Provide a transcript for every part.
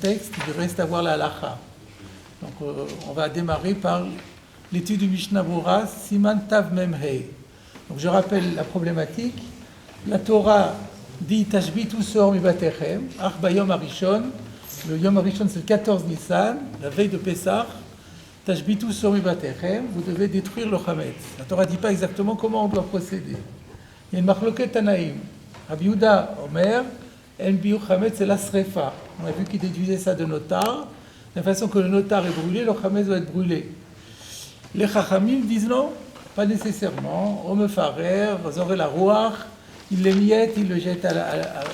Texte, il reste à voir la halacha. Donc on va démarrer par l'étude du Mishnah Berurah, Siman Tav Mem Hei. Donc je rappelle la problématique. La Torah dit Tashbitu Seor Mibatechem, Ach Bayom Harishon. Le Yom Harishon c'est le 14 Nissan, la veille de Pessah. Tashbitu Seor Mibatechem, vous devez détruire le Chametz. La Torah ne dit pas exactement comment on doit procéder. Il y a une marloquet Tanaïm. Rabbi Yehuda Omer, En Biur Chametz c'est la Srefa. On a vu qu'il déduisait ça de notar. De la façon que le notar est brûlé, le chametz doit être brûlé. Les chachamim disent non, pas nécessairement. Omefarer, zoré la rouach, il les miette, il le jette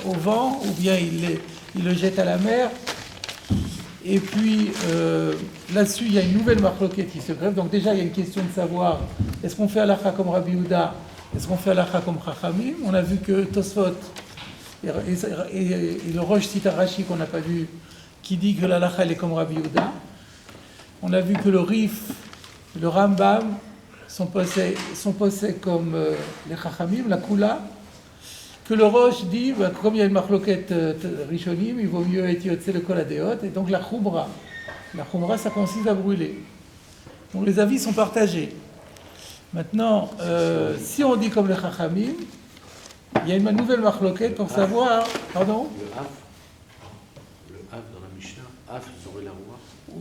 au vent, ou bien il le jette à la mer. Et puis là-dessus, il y a une nouvelle marloquette qui se greffe. Donc déjà, il y a une question de savoir, est-ce qu'on fait halakha comme Rabbi Yehuda, est-ce qu'on fait halakha comme chachamim? On a vu que Tosfot et le Rosh cite Rashi qu'on n'a pas vu, qui dit que l'halakha est comme Rabbi Yehuda. On a vu que le Rif, le Rambam sont posés comme les Chachamim, la Kula. Que le Rosh dit, comme il y a une marloquette Rishonim, il vaut mieux être yotse le kol adéot, et donc la Khumra. La Khumra, ça consiste à brûler. Donc les avis sont partagés. Maintenant, si on dit comme les Chachamim, il y a une nouvelle marloquette pour savoir. Pardon? Le Af dans la Mishnah, Af, ils auraient la roua.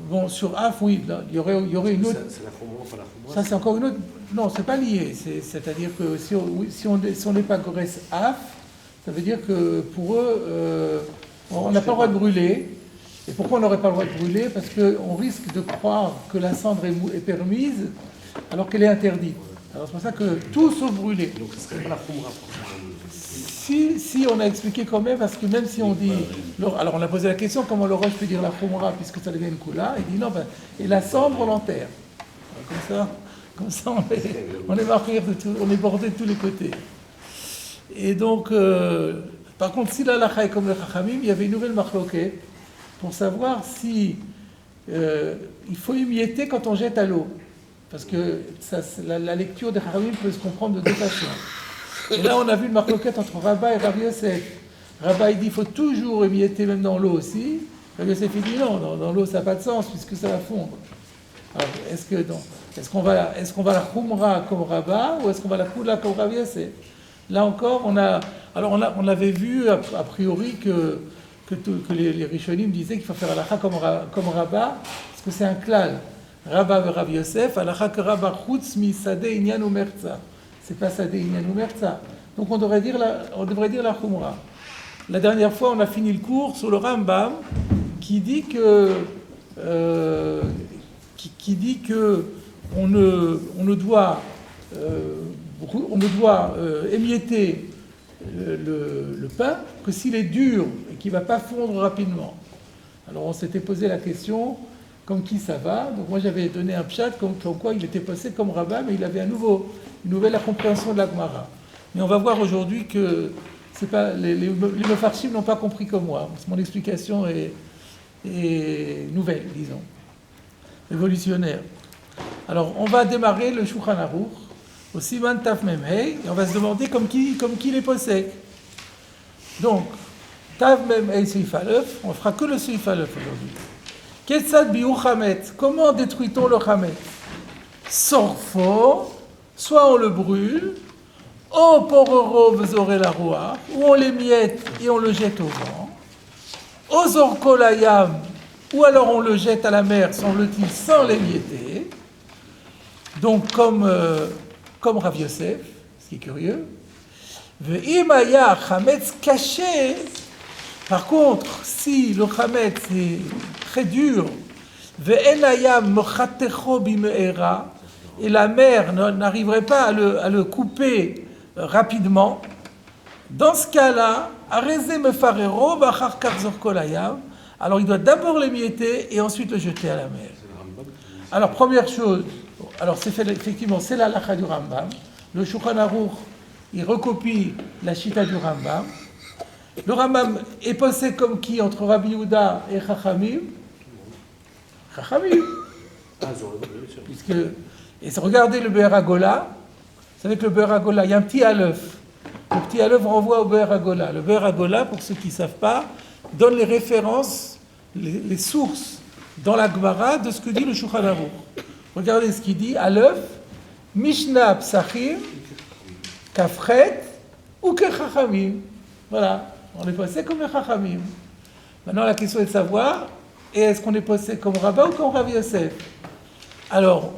Bon, sur Af, oui, il y aurait une autre. C'est la Khumra, pas la Khumra. Ça, c'est encore une autre. Non, c'est pas lié. C'est-à-dire que si on n'est pas Gores Af, ça veut dire que pour eux, on n'a pas le droit de brûler. Et pourquoi on n'aurait pas le droit de brûler? Parce qu'on risque de croire que la cendre est permise alors qu'elle est interdite. Alors c'est pour ça que tout sauf brûler. Donc ce serait pas la Khumra. Si on a expliqué quand même, parce que même si on dit... Alors on a posé la question, comment le Rosh peut dire la Khumra puisque ça devient une Kula? Il dit non, et la cendre on l'enterre. Comme ça on est marqué de tout, on est bordé de tous les côtés. Et donc, par contre, si la halakha est comme le Chachamim, il y avait une nouvelle marloquette pour savoir si il faut émietter quand on jette à l'eau. Parce que la lecture des Chachamim peut se comprendre de deux façons. Et là, on a vu une marloquette entre Rabba et Rabbi Yosef. Rabba, il dit qu'il faut toujours émietter, même dans l'eau aussi. Rabbi Yosef, il dit non, dans l'eau, ça n'a pas de sens, puisque ça va fondre. Alors, est-ce qu'on va la Khumra comme Rabba, ou est-ce qu'on va la Kula comme Rabbi Yosef? Là encore, on avait vu, a priori, que les Rishonim disaient qu'il faut faire halakha comme Rabba, parce que c'est un klal. Rabba ve Rabbi Yosef, halakha que Rabba chutz mi sadeh inyan umerza. C'est pas Sadeh Inyan Umerza. Donc on devrait dire la Khumra. La dernière fois, on a fini le cours sur le Rambam qui dit que on ne doit émietter le pain que s'il est dur et qu'il ne va pas fondre rapidement. Alors on s'était posé la question, comme qui ça va? Donc moi j'avais donné un pshat comme quoi il était passé comme Rabba, mais il avait une nouvelle compréhension de la Gemara. Mais on va voir aujourd'hui que c'est pas, les Mefarshim n'ont pas compris comme moi. Mon explication est nouvelle, disons, révolutionnaire. Alors on va démarrer le Shulchan Aruch au Siman Taf Mem Hei, et on va se demander comme qui les possède. Donc, Taf Mem Hei Seif Aleph, on fera que le Seif Aleph aujourd'hui. Ketzad biur chametz, comment détruit-on le chametz? Sorfo, soit on le brûle, au pororo vzoré la roua, ou on l'émiette et on le jette au vent, au zorkolayam, ou alors on le jette à la mer, semble-t-il, sans l'émietter. Donc comme Rav Yosef, ce qui est curieux. Ve'imaya chametz caché. Par contre, si le chametz est très dur, ve'enayam mechatecho bime'era, et la mer n'arriverait pas à le couper rapidement, dans ce cas-là, arezé mefarero bachar karzor kolayam, alors il doit d'abord l'émietter et ensuite le jeter à la mer. Alors première chose, alors effectivement c'est la halakha du Rambam. Le Shulchan Aruch, il recopie la chita du Rambam. Le Rambam est posé comme qui entre Rabbi Yehuda et Chachamim? Chachamim. Et regardez le Be'er Hagola. Vous savez que le Be'er Hagola, il y a un petit Aleph. Le petit Aleph renvoie au Be'er Hagola. Le Be'er Hagola, pour ceux qui ne savent pas, donne les références les sources dans la Gemara de ce que dit le Shulchan Aruch. Regardez ce qu'il dit, Aleph, Mishnah Psachim, Kafret ou Kechachamim. Voilà, on est passé comme les Chachamim. Maintenant, la question est de savoir, est-ce qu'on est passé comme Rabbah ou comme Rav Yosef? Alors,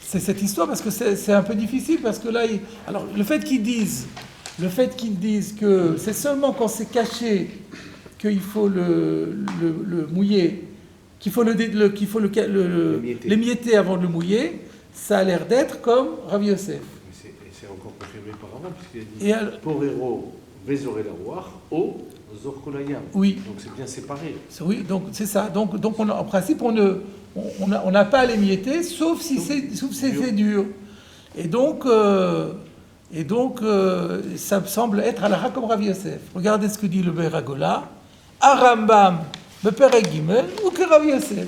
c'est cette histoire parce que c'est un peu difficile, parce que là, alors, le fait qu'ils disent que c'est seulement quand c'est caché qu'il faut le mouiller, qu'il faut l'émietter avant de le mouiller, ça a l'air d'être comme Rav Yosef. C'est encore confirmé par avant, puisqu'il a dit Porero, Vezore la Roar, O, Zorkolayam. Oui. Donc c'est bien séparé. Oui, donc c'est ça. Donc en principe, on n'a pas à l'émietter, sauf si c'est dur. Et donc, ça me semble être à la comme Rav Yosef. Regardez ce que dit le Beragola. Arambam, Beperek Gimel, ou que Rav Yosef.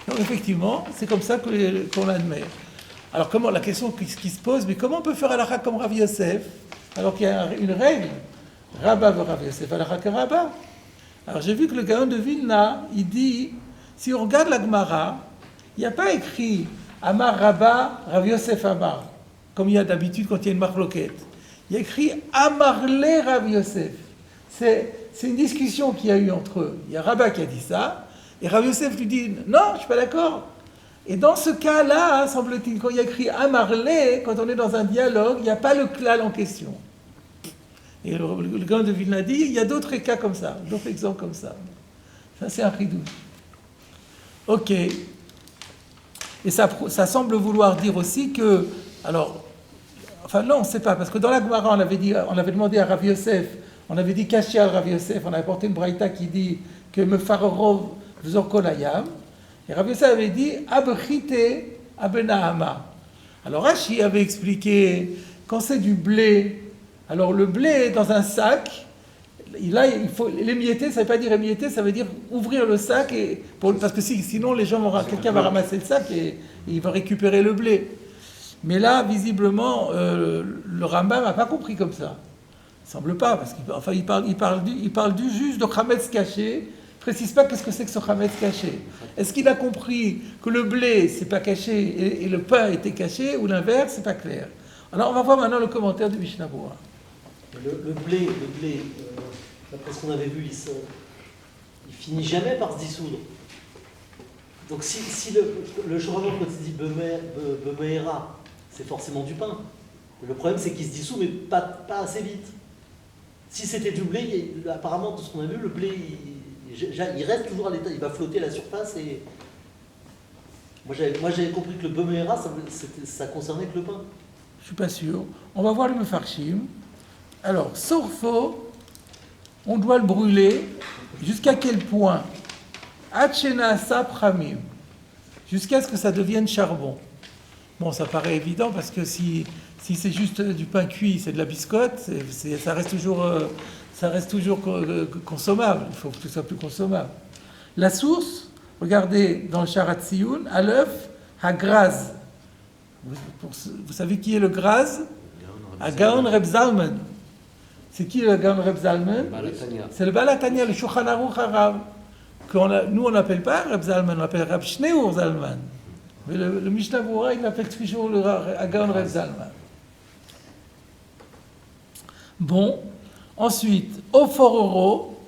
Donc effectivement, c'est comme ça qu'on l'admet. Alors la question qui se pose, mais comment on peut faire halakha comme Rav Yosef, alors qu'il y a une règle, Rabba veut Rav Yosef, halakha que Rabba. Alors j'ai vu que le Gaon de Vilna, il dit, si on regarde la Gemara, il n'y a pas écrit Amar Rabba, Rav Yosef Amar, comme il y a d'habitude quand il y a une marloquette. Il y a écrit Amar le Rav Yosef. C'est une discussion qu'il y a eu entre eux. Il y a Rabba qui a dit ça, et Rav Yosef lui dit non, je ne suis pas d'accord. Et dans ce cas-là, semble-t-il, quand il y a écrit Amarlé, quand on est dans un dialogue, il n'y a pas le klal en question. Et le Gaon de Vilna dit il y a d'autres cas comme ça, d'autres exemples comme ça. Ça, c'est un ridouche. Ok. Et ça semble vouloir dire aussi que. Alors. Enfin, non, on ne sait pas, parce que dans la Gemara, on avait demandé à Rav Yosef, on avait dit caché à Rav Yosef, on avait porté une braïta qui dit que Mefarorov Zorkolayam. Et Rav Yosef avait dit Abchite Abenahama. Alors Rashi avait expliqué quand c'est du blé, alors le blé est dans un sac, là il faut l'émietter, ça ne veut pas dire émietter, ça veut dire ouvrir le sac, parce que sinon quelqu'un va ramasser le sac et il va récupérer le blé. Mais là, visiblement, le Rambam n'a pas compris comme ça. Il ne semble pas, parce qu'il parle du juge de Chametz caché. Il ne précise pas qu'est-ce que c'est que ce Chametz caché. Est-ce qu'il a compris que le blé, c'est pas caché, et le pain était caché, ou l'inverse, c'est pas clair. Alors, on va voir maintenant le commentaire du Mishnah Berurah. Le blé, d'après ce qu'on avait vu, il finit jamais par se dissoudre. Donc si le Shorano, quand il dit Bemeera, c'est forcément du pain. Le problème, c'est qu'il se dissout, mais pas assez vite. Si c'était du blé, apparemment, tout ce qu'on a vu, le blé, il reste toujours à l'état, il va flotter à la surface. Et moi, j'avais compris que le Bemeera, ça concernait que le pain. Je ne suis pas sûr. On va voir le Mefarshim. Alors, Sorfo, on doit le brûler. Jusqu'à quel point? Hachena Sapramim. Jusqu'à ce que ça devienne charbon. Bon, ça paraît évident parce que si c'est juste du pain cuit, c'est de la biscotte, ça reste toujours consommable. Il faut que tout soit plus consommable. La source, regardez dans le Sharat Tziyun, Aleph, Hagraz. Vous savez qui est le Graz? Gaon Reb Zalman. C'est qui le Gaon Reb Zalman? C'est le Baal HaTanya, le Shulchan Aruch Harav. Nous, on n'appelle pas Reb Zalman, on appelle Reb Shneur Zalman. Mais le Mishnah Berurah, il l'appelle toujours le Gaon Reb Zalman. Bon, ensuite, au fororo,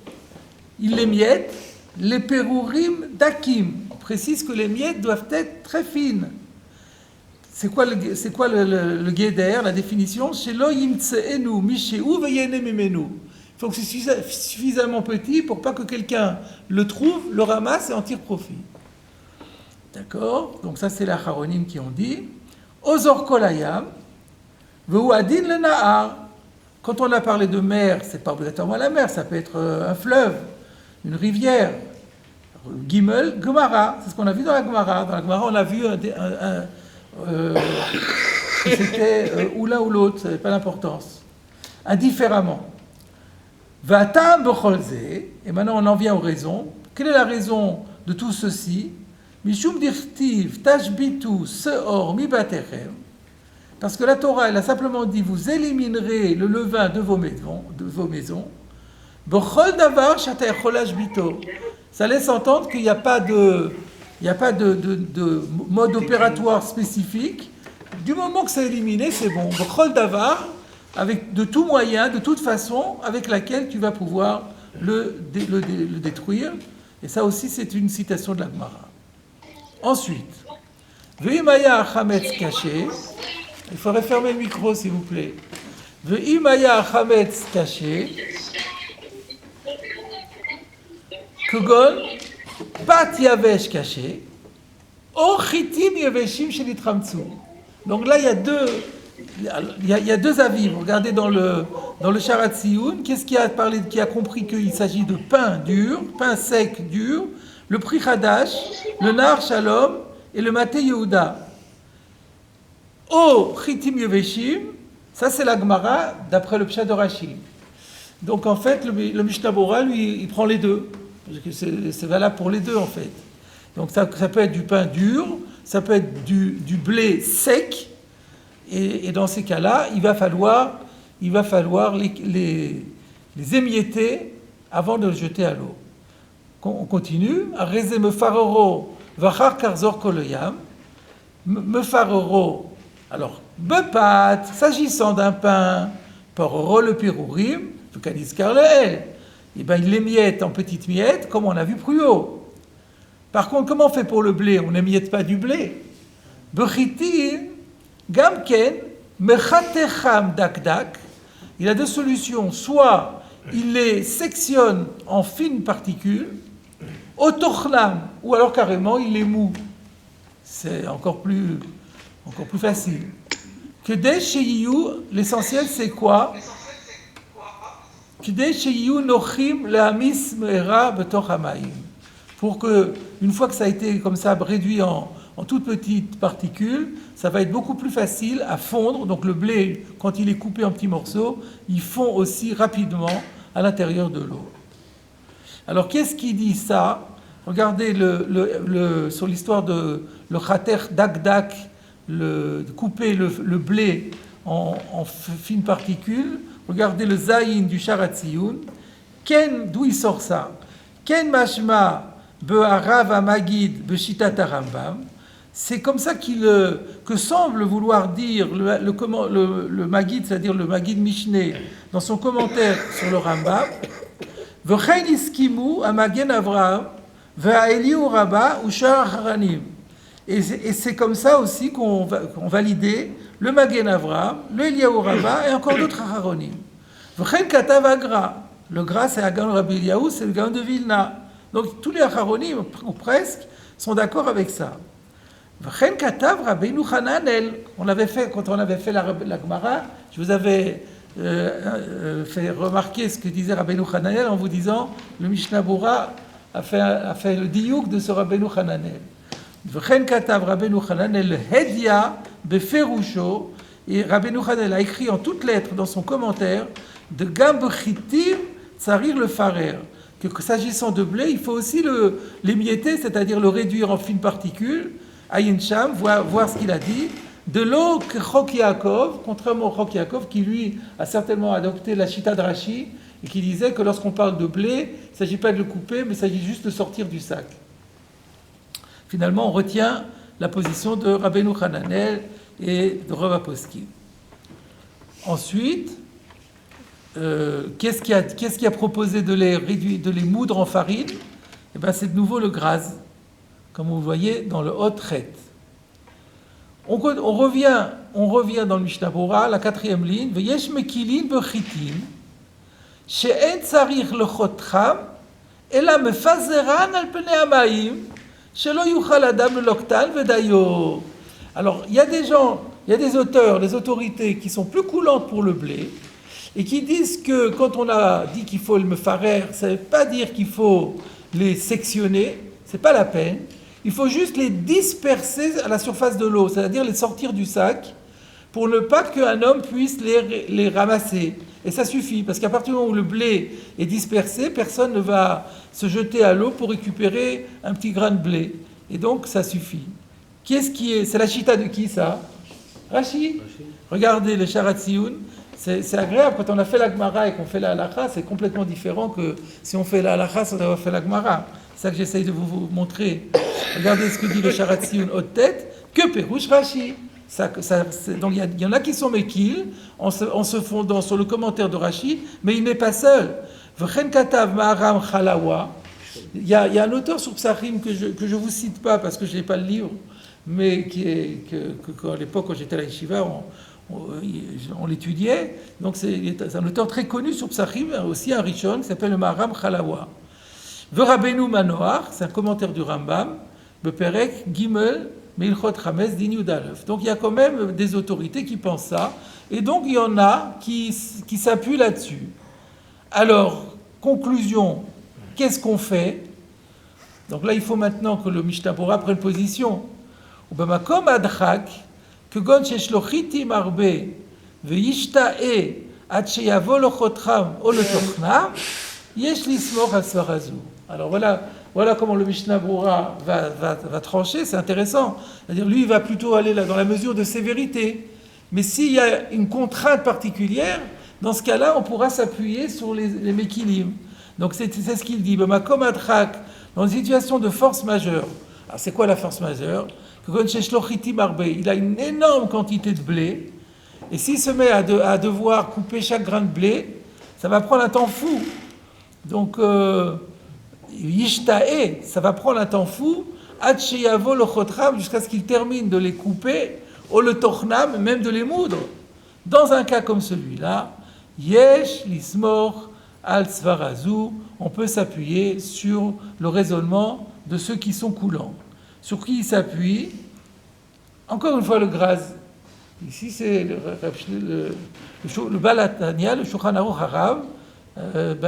il les miette, les perourim d'akim. On précise que les miettes doivent être très fines. C'est quoi le guéder, la définition? Chez lo yimtseenu misheu veyene mimenu. Il faut que ce soit suffisamment petit pour pas que quelqu'un le trouve, le ramasse et en tire profit. D'accord? Donc ça, c'est la Haronim qui ont dit. Ozor kolayam, veu adin le nahar. Quand on a parlé de mer, c'est pas obligatoirement la mer, ça peut être un fleuve, une rivière. Gimel, Gemara, c'est ce qu'on a vu dans la Gemara. Dans la Gemara, on a vu c'était ou l'un ou l'autre, ça n'avait pas d'importance. Indifféremment. Vatam b'cholze, et maintenant on en vient aux raisons. Quelle est la raison de tout ceci? Mishum dirtiv tashbitu seor mibaterem. Parce que la Torah, elle a simplement dit, vous éliminerez le levain de vos maisons. Bechol davar shata yachol hashbito. Ça laisse entendre qu'il n'y a pas de mode opératoire spécifique. Du moment que c'est éliminé, c'est bon. Bechol davar, avec de tout moyen, de toute façon, avec laquelle tu vas pouvoir le détruire. Et ça aussi, c'est une citation de la Gemara. Ensuite, Ve'imaya achametz caché. Il faudrait fermer le micro, s'il vous plaît. Ve'imaya achametz caché. Kugon, pat yavesh caché. O chitim yaveshim shenitramtsu. Donc là, il y a deux avis. Regardez dans le Sharat Tziyun, qu'est-ce qui a compris qu'il s'agit de pain dur, pain sec dur, le Pri Hadash, le Nar Shalom et le Maté Yehuda. O Chitim Yeveshim, ça c'est la Gemara d'après le Pshat de Rashi. Donc en fait, le Mishnah Bora, lui, il prend les deux. Parce que c'est valable pour les deux en fait. Donc ça peut être du pain dur, ça peut être du blé sec. Et dans ces cas-là, il va falloir les émietter avant de le jeter à l'eau. On continue. Areze mefaroro vachar karzor koloyam. Mefaroro. Alors, bepat, s'agissant d'un pain, paroro le pirourim, vukaniskar leel. Eh bien, il l'émiette en petites miettes, comme on a vu plus haut. Par contre, comment on fait pour le blé? On n'émiette pas du blé. Bechitin. Gamken, mechatecham dakdak, il a deux solutions. Soit il les sectionne en fines particules, otochlam, ou alors carrément il les moue. C'est encore plus facile. Kedei sheyiyu, l'essentiel c'est quoi? Kedei sheyiyu nochim lehamis me'era betoch hamayim. Pour que, une fois que ça a été comme ça réduit en toutes petites particules, ça va être beaucoup plus facile à fondre. Donc le blé, quand il est coupé en petits morceaux, il fond aussi rapidement à l'intérieur de l'eau. Alors qu'est-ce qui dit ça? Regardez sur l'histoire de le khater dakdak, de couper le blé en fines particules. Regardez le zayin du Sharat Tziyun. D'où il sort ça? Ken mashma be'arav amagid be'shitat harambam. C'est comme ça que semble vouloir dire le Maggid, c'est-à-dire le Maggid Mishneh, dans son commentaire sur le Rambam. V'chein iskimu amagen Avraham ve'aeliu rabba u'shar haranim. Et c'est comme ça aussi qu'on validait le Magen Avraham, le Eliyahu Rabba et encore d'autres Haronim. V'chein katav agra. Le Gra, c'est Hagan Rabbi Eliyahu, c'est le Gaon de Vilna. Donc tous les Haronim, ou presque, sont d'accord avec ça. V'chein katav Rabbeinu Hananel. On l'avait fait quand on avait fait la Gemara. Je vous avais fait remarquer ce que disait Rabbeinu Hananel en vous disant le Mishnah Bora a fait le diouk de ce Rabbeinu Hananel. V'chein katav Rabbeinu Hananel le Hedia beferusho. Et Rabbeinu Hananel a écrit en toutes lettres dans son commentaire de Gam bechitim tsarir le farer. Que s'agissant de blé, il faut aussi l'émietter, c'est-à-dire le réduire en fines particules. Ayin Sham, voir ce qu'il a dit. De l'eau que Chok Yaakov, contrairement au Chok Yaakov, qui lui a certainement adopté la Shita de Rashi, et qui disait que lorsqu'on parle de blé, il ne s'agit pas de le couper, mais il s'agit juste de sortir du sac. Finalement, on retient la position de Rabbeinu Hananel et de Rav Aposkin. Ensuite, qu'est-ce qui a proposé de les moudre en farine? Eh bien, c'est de nouveau le graz, comme vous voyez dans le Hot Ret. On revient dans le Mishnah Bora, la 4e ligne. V'yesh mekilin bechitin, she'en tzarich lechotcham, ela mefazeran al penei hamayim, shelo yuchal adam leloktan v'dayo. Alors, il y a des auteurs, des autorités qui sont plus coulantes pour le blé, et qui disent que quand on a dit qu'il faut le mefarer, ça ne veut pas dire qu'il faut les sectionner, c'est pas la peine. Il faut juste les disperser à la surface de l'eau, c'est-à-dire les sortir du sac, pour ne pas qu'un homme puisse les ramasser. Et ça suffit, parce qu'à partir du moment où le blé est dispersé, personne ne va se jeter à l'eau pour récupérer un petit grain de blé. Et donc, ça suffit. C'est la chita de qui, ça? Rashi. Regardez le Sharat Tziyun. c'est agréable. Quand on a fait la Gemara et qu'on fait la halakha, c'est complètement différent que si on fait la halakha sans avoir fait la Gemara. C'est ça que j'essaye de vous montrer. Regardez ce que dit le Sharatziun haute tête, que Perouche Rashi. Donc il y en a qui sont Mekil, en se fondant sur le commentaire de Rashi, mais il n'est pas seul. V'chen katav ma'aram chalawa. Il y a un auteur sur Psachim que je vous cite pas parce que je n'ai pas le livre, mais à l'époque quand j'étais à la Yeshiva, on l'étudiait. Donc c'est un auteur très connu sur Psachim, aussi un Rishon, qui s'appelle le Ma'aram Chalawa. V'Rabbeinu Manoach, c'est un commentaire du Rambam, Beperek Gimel Meilchot Chametz Din Yud Aleph. Donc il y a quand même des autorités qui pensent ça, et donc il y en a qui s'appuient là-dessus. Alors, conclusion, qu'est-ce qu'on fait? Donc là, il faut maintenant que le Mishnah Bora prenne position. Ubamakom adchak, que gon sheshlo chitim arbe, ve'yishta'e, ad sheyavo lochotram o letochna, yesh lismor al svarazu. Alors voilà comment le Mishnah Bora va trancher, c'est intéressant. C'est-à-dire, lui, il va plutôt aller là dans la mesure de sévérité. Mais s'il y a une contrainte particulière, dans ce cas-là, on pourra s'appuyer sur les Mekilim. Donc c'est ce qu'il dit. Dans une situation de force majeure. Alors c'est quoi la force majeure? Il a une énorme quantité de blé. Et s'il se met à devoir couper chaque grain de blé, ça va prendre un temps fou. Donc, Yishtae, ça va prendre un temps fou. Jusqu'à ce qu'il termine de les couper, ou le tochnam, même de les moudre. Dans un cas comme celui-là, Yesh lismor al svarazu, on peut s'appuyer sur le raisonnement de ceux qui sont coulants. Sur qui il s'appuie? Encore une fois, le Graz. Ici, c'est le Balatania, le Shulchan Aruch Harav,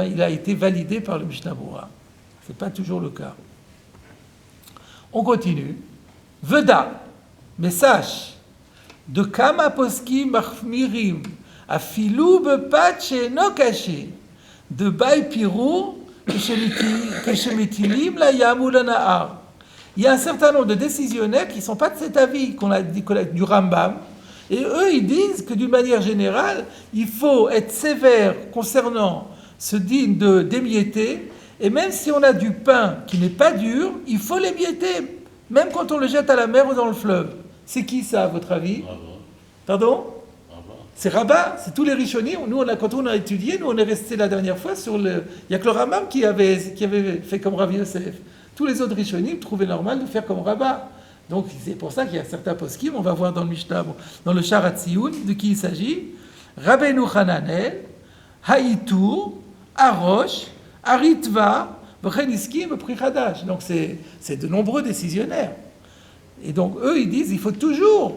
il a été validé par le Mishnah Bora. Ce n'est pas toujours le cas. On continue. Veda, mais sache, de kama poskim machmirim, afilou bepat she'eno kaché, de bay pirou, keshemetilim la yamu lana'ar. Il y a un certain nombre de décisionnaires qui ne sont pas de cet avis qu'on a dit du Rambam, et eux ils disent que d'une manière générale, il faut être sévère concernant ce digne d'émietter, et même si on a du pain qui n'est pas dur, il faut l'émietter, même quand on le jette à la mer ou dans le fleuve. C'est qui ça, à votre avis? Pardon? C'est Rabat, c'est tous les Rishonim. Nous, quand on a étudié, nous on est resté la dernière fois sur le... Il n'y a que le Rambam qui avait fait comme Rav Yosef. Tous les autres Rishonim trouvaient normal de faire comme Rabat. Donc c'est pour ça qu'il y a certains poskim, on va voir dans le Mishnah, dans le Sharatziun, de qui il s'agit. Rabbeinu Hananel, Haïtour, Arosh, Aritva, V'cheniskim, Prichadash. Donc c'est de nombreux décisionnaires. Et donc eux, ils disent, il faut toujours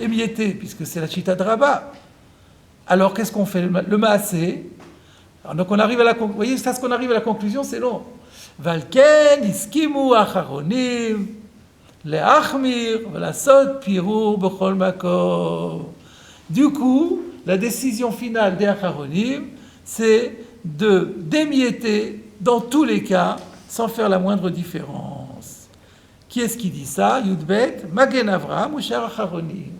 émietter, puisque c'est la chita de Rabat. Alors qu'est-ce qu'on fait? Le maasé. Donc on arrive à la conclusion. Vous voyez, jusqu'à ce qu'on arrive à la conclusion, c'est long. Valken, iskimu, acharonim, leachmir, velasot, pirur, bechol makor. Du coup, la décision finale des acharonim, c'est d'émietter dans tous les cas, sans faire la moindre différence. Qui est-ce qui dit ça? Yudbet, Magen Avraham ou Shar Acharonim.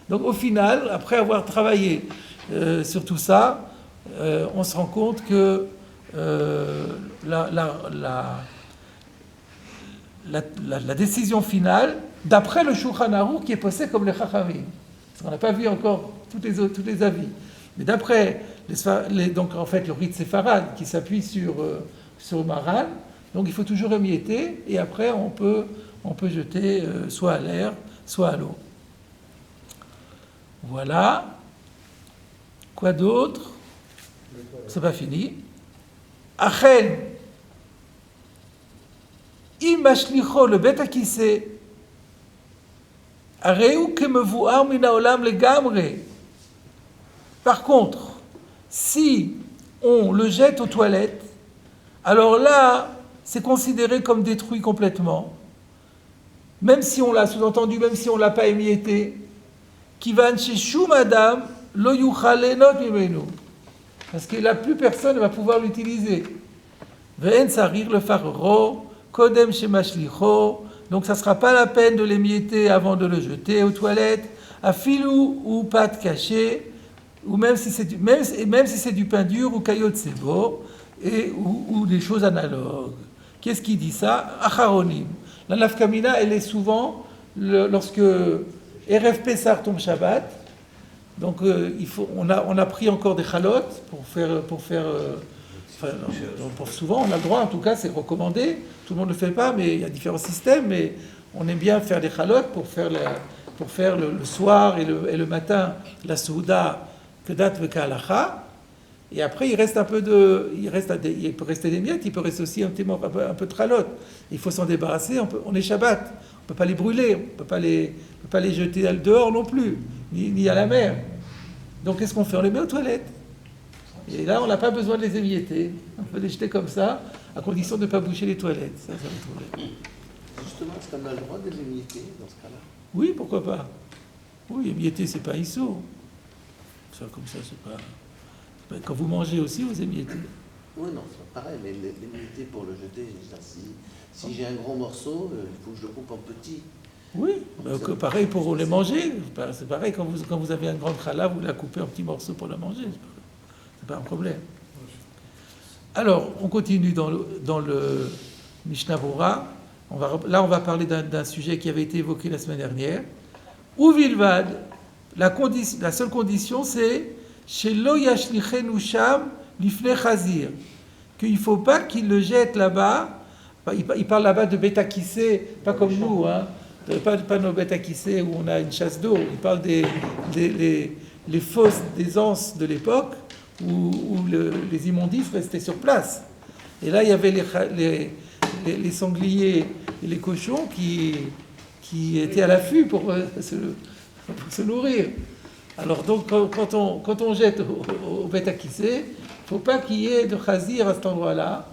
Donc au final, après avoir travaillé sur tout ça, on se rend compte que la décision finale, d'après le Shulchan Aruch, qui est posé comme les Chachamim, parce qu'on n'a pas vu encore tous les avis, mais d'après donc en fait le rite séfarade qui s'appuie sur Maran, donc il faut toujours émietter et après on peut jeter soit à l'air, soit à l'eau. Voilà. Quoi d'autre? C'est pas fini. Achen, im mashlicho le bet hakise, areu kemevuar min haolam legamre. Par contre, si on le jette aux toilettes, alors là, c'est considéré comme détruit complètement. Même si on l'a sous-entendu, même si on ne l'a pas émietté, kivan sheshum adam lo yuchal lenot mimenu. Parce que là, plus personne ne va pouvoir l'utiliser. Ve'en sarir le farero Kodem Shemashlicho, donc ça ne sera pas la peine de l'émietter avant de le jeter aux toilettes, Afilou ou pâte cachée, ou même si c'est du pain dur ou kayot sebo, ou des choses analogues. Qu'est-ce qui dit ça? Acharonim. La nafkamina, elle est souvent lorsque Erev Pessah tombe Shabbat. Donc on a pris encore des chalotes pour souvent on a le droit, en tout cas c'est recommandé. Tout le monde ne le fait pas, mais il y a différents systèmes. Mais on aime bien faire des chalotes pour faire le soir et le matin la souda kedat vekalacha. Et après, il peut rester des miettes, il peut rester aussi un peu de chalote. Il faut s'en débarrasser, on est Shabbat, on ne peut pas les brûler, on ne peut pas les jeter dehors non plus, ni à la mer. Donc qu'est-ce qu'on fait? On les met aux toilettes. Et là, on n'a pas besoin de les émietter. On peut les jeter comme ça, à condition de ne pas boucher les toilettes. Ça le problème. Justement, est-ce qu'on a le droit de les émietter dans ce cas-là? Oui, pourquoi pas? Oui, émietter, c'est pas issour. Ça, comme ça, c'est pas... Quand vous mangez aussi, vous émiettez. Oui, non, c'est pas pareil, mais l'émietter pour le jeter, si j'ai un gros morceau, il faut que je le coupe en petits. Oui, pareil pour les manger. C'est pareil quand vous avez une grande challah, vous la coupez en petits morceaux pour la manger. C'est pas un problème. Alors, on continue dans le Mishnah Bora. Là, on va parler d'un sujet qui avait été évoqué la semaine dernière. Ou Vilvad, la seule condition, c'est chez Lo Yashlichenu Sham Lifne Chazir, qu'il ne faut pas qu'il le jette là-bas. Il parle là-bas de Betakissé, pas comme nous, hein. Pas nos Betakissé où on a une chasse d'eau. Il parle les fosses des anses de l'époque où les immondices restaient sur place. Et là, il y avait les sangliers et les cochons qui étaient à l'affût pour se nourrir. Alors donc, quand on jette au Betakissé, il ne faut pas qu'il y ait de chazir à cet endroit-là.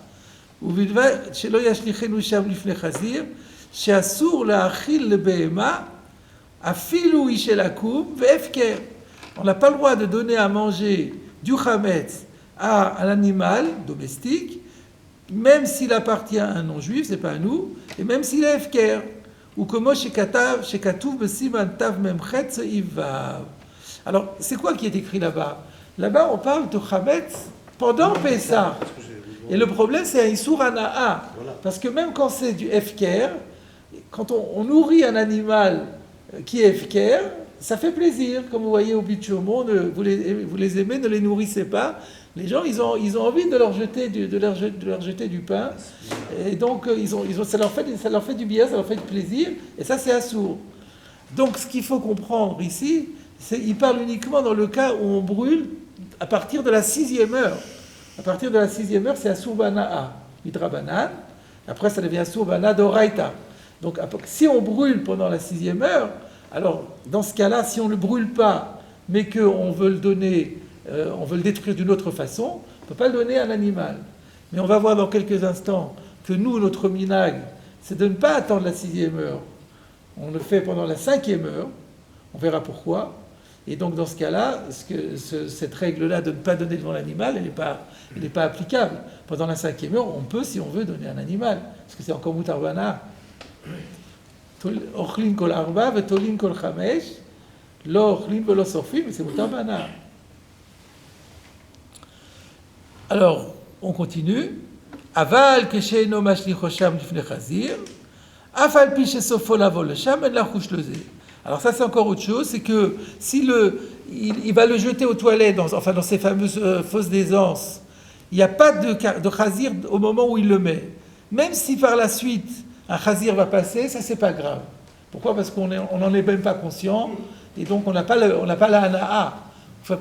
Shelo yashlichenu sham lifnei chazir, she'asur la'achil lebehema, afilu ishel akum ve'efker. On n'a pas le droit de donner à manger du chametz à un animal domestique, même s'il appartient à un non-juif, c'est pas à nous, et même s'il est efker. Ou comme shekatuv besiman tav memchet se'ivav. Alors, c'est quoi qui est écrit là-bas? Là-bas, on parle de chametz pendant Pessah. Et le problème, c'est un Issour Hana'a. Parce que même quand c'est du Efker, quand on nourrit un animal qui est Efker, ça fait plaisir. Comme vous voyez au Bichomo, vous les aimez, ne les nourrissez pas. Les gens, ils ont envie de leur jeter du pain. Et donc, ça leur fait du bien, ça leur fait du plaisir. Et ça, c'est Assour. Donc, ce qu'il faut comprendre ici, il parle uniquement dans le cas où on brûle à partir de la 6e heure. À partir de la 6e heure, c'est Assour Bana'a, Midrabanan. Après, ça devient Assour Bana d'Oraita. Donc, si on brûle pendant la 6e heure, alors, dans ce cas-là, si on ne le brûle pas, mais qu'on veut le donner, on veut le détruire d'une autre façon, on ne peut pas le donner à un animal. Mais on va voir dans quelques instants que nous, notre minag, c'est de ne pas attendre la 6e heure. On le fait pendant la 5e heure. On verra pourquoi. Et donc, dans ce cas-là, cette règle-là de ne pas donner devant l'animal, elle n'est pas applicable. Pendant la 5e heure, on peut, si on veut, donner un animal. Parce que c'est encore mutarbana. Ochlin kol arba, vetolin kol chamesh, lo ochlin velo sorfim, mais c'est mutarbana. Alors, on continue. Aval kesheino mashlicho sham lifnei chazir, afal pi shesofo lavo le sham, en la chouche lezé. Alors ça, c'est encore autre chose, c'est que si il va le jeter aux toilettes, dans ces fameuses fosses d'aisance, il n'y a pas de chazir au moment où il le met. Même si par la suite, un chazir va passer, ça, c'est pas grave. Pourquoi? Parce qu'on n'en est même pas conscient, et donc on n'a pas la hana'a.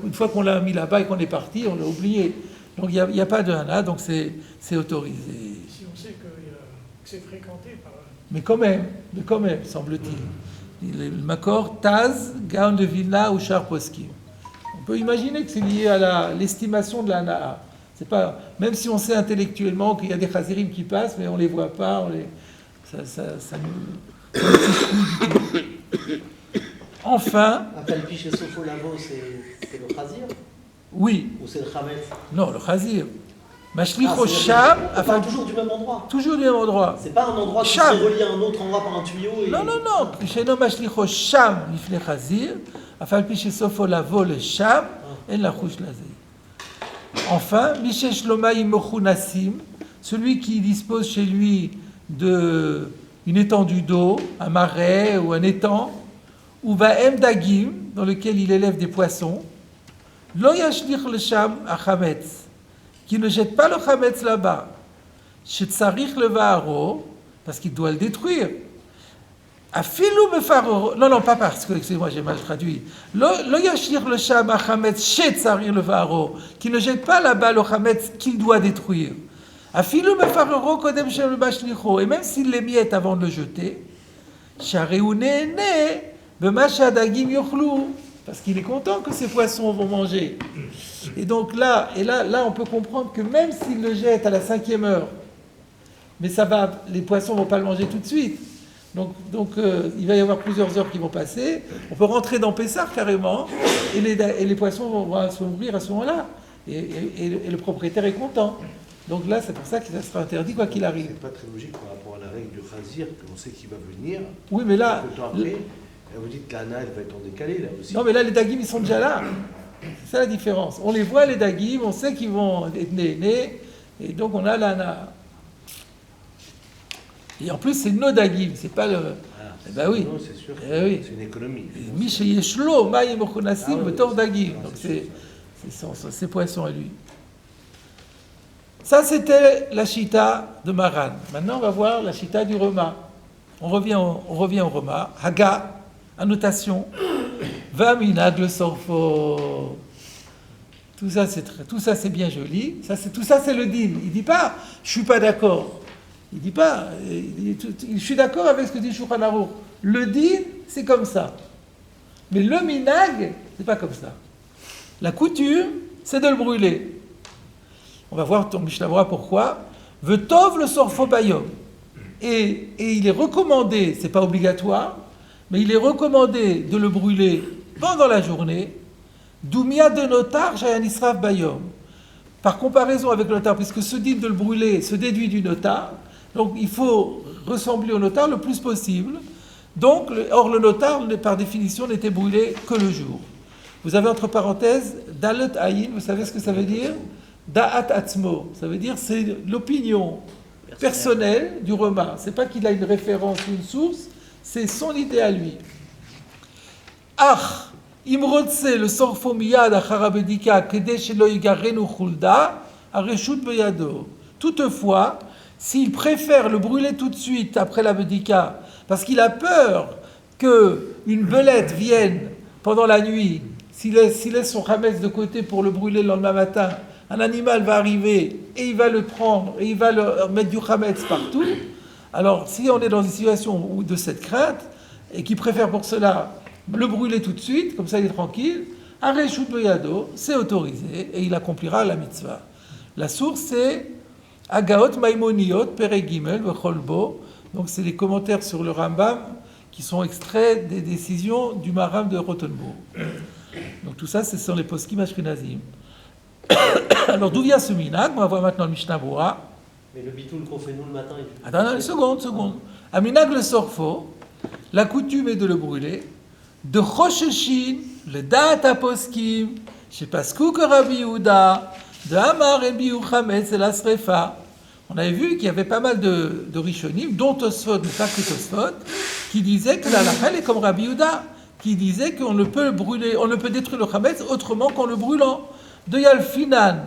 Une fois qu'on l'a mis là-bas et qu'on est parti, on l'a oublié. Donc il n'y a pas de hana'a, donc c'est autorisé. Si on sait que c'est fréquenté par... Mais quand même, semble-t-il. Le Makor, Taz, Gaon de Vilna ou Char Poskim. On peut imaginer que c'est lié à l'estimation de la Hana'a. C'est pas, même si on sait intellectuellement qu'il y a des chazirim qui passent, mais on ne les voit pas, ça nous Enfin. Appel chez Sofo Lavo, c'est le chazir? Oui. Ou c'est le chametz? Non, le chazir. Mashlicho Sham, on parle toujours du même endroit. toujours du même endroit. C'est pas un endroit qui Sham. se relie à un autre endroit par un tuyau. Et... Non, non, non. Sheno Mashlicho Sham, Lifne Chazir, Afal Piche Sofo Lavo le Sham, et la Chouch Lazé. Enfin, Mishesh Lomai Mochu Nassim, celui qui dispose chez lui d'une étendue d'eau, un marais ou un étang, ou Vaem Dagim, dans lequel il élève des poissons, Lo Yashlich le Sham à Chametz, qui ne jette pas le Chametz là-bas, Shetzarich le Vaharo, parce qu'il doit le détruire. Afilou Mefaroro, non, pas parce que, excusez-moi, j'ai mal traduit. Lo Yashlich le Sham à Chametz, Shetzarich le Vaharo, qui ne jette pas là-bas le Chametz qu'il doit détruire. Afilou Mefaroro Kodem Shem Bashlicho, et même s'il l'émiette avant de le jeter, Shareu Nene, Bemasha Dagim Yochlou, parce qu'il est content que ces poissons vont manger. Et donc là, on peut comprendre que même s'il le jette à la 5e heure, mais les poissons ne vont pas le manger tout de suite. Donc il va y avoir plusieurs heures qui vont passer. On peut rentrer dans Pessar carrément, et les poissons vont se mourir à ce moment-là. Et le propriétaire est content. Donc là, c'est pour ça que ça sera interdit quoi qu'il arrive. C'est pas très logique par rapport à la règle du Khazir, qu'on sait qu'il va venir. Oui, mais là... Peu de temps après, vous dites que l'ana, elle va être en décalé, là aussi. Non, mais là, les dagim, ils sont déjà là. C'est ça la différence. On les voit, les dagim, on sait qu'ils vont être nés, et donc on a l'ana. Et en plus, c'est nos dagim, c'est pas le... Ah, eh ben oui. Non, c'est sûr. Oui. C'est une économie. Miche Yeshlo, Maïm Okonassim, Ah oui, Tor dagim. Donc c'est ses poissons à lui. Ça, c'était la chita de Maran. Maintenant, on va voir la chita du Rema. On revient au Rema. Haga, annotation. Vaminag le sorfo. Tout ça, c'est bien joli. Tout ça, c'est le din. Il dit pas, je suis pas d'accord. Il dit pas, je suis d'accord avec ce que dit Shulchan Aruch. Le din, c'est comme ça. Mais le minag, c'est pas comme ça. La coutume, c'est de le brûler. On va voir ton Mishnah pourquoi. Vetov le sorfo bayom. Et il est recommandé, c'est pas obligatoire, mais il est recommandé de le brûler pendant la journée. Doumia de notar, jayan israf bayom. Par comparaison avec le notar, puisque ce dit de le brûler se déduit du notar, donc il faut ressembler au notar le plus possible. Donc, or le notar, par définition, n'était brûlé que le jour. Vous avez entre parenthèses, dalet ayin, vous savez ce que ça veut dire? Da'at atzmo, ça veut dire c'est l'opinion personnelle du Rema. C'est pas qu'il a une référence ou une source, c'est son idée à lui. Ach, imrotse le sorfo miyad acharabedika kede shelo yigarenu chulda areshut beyado. Toutefois, s'il préfère le brûler tout de suite après la bedika, parce qu'il a peur qu'une belette vienne pendant la nuit, s'il laisse son chametz de côté pour le brûler le lendemain matin, un animal va arriver et il va le prendre et il va le mettre du chametz partout. Alors, si on est dans une situation de cette crainte et qu'il préfère pour cela le brûler tout de suite, comme ça il est tranquille, Areshut Beyado, c'est autorisé et il accomplira la mitzvah. La source c'est Agaot Maimoniot Perek Gimel Vecholbo. Donc c'est des commentaires sur le Rambam qui sont extraits des décisions du Maram de Rothenburg. Donc tout ça, ce sont les poskim ashkenazim. Alors d'où vient ce minag? On va voir maintenant le Mishnah Bora. Mais le bitoul qu'on fait nous le matin... Attends, une seconde. Un minag le sorfo, la coutume est de le brûler. De Chosheshin, le Da'at poskim, chez Paskou que Rabbi Yehuda, de Amar Rabbi Yuchametz et la Srefa. On avait vu qu'il y avait pas mal de rishonim, dont Tosfot, mais pas que Tosfot, qui disaient que la halakha est comme Rabbi Yehuda, qui disait qu'on ne peut brûler, on ne peut détruire le chametz autrement qu'en le brûlant. De Yalfinan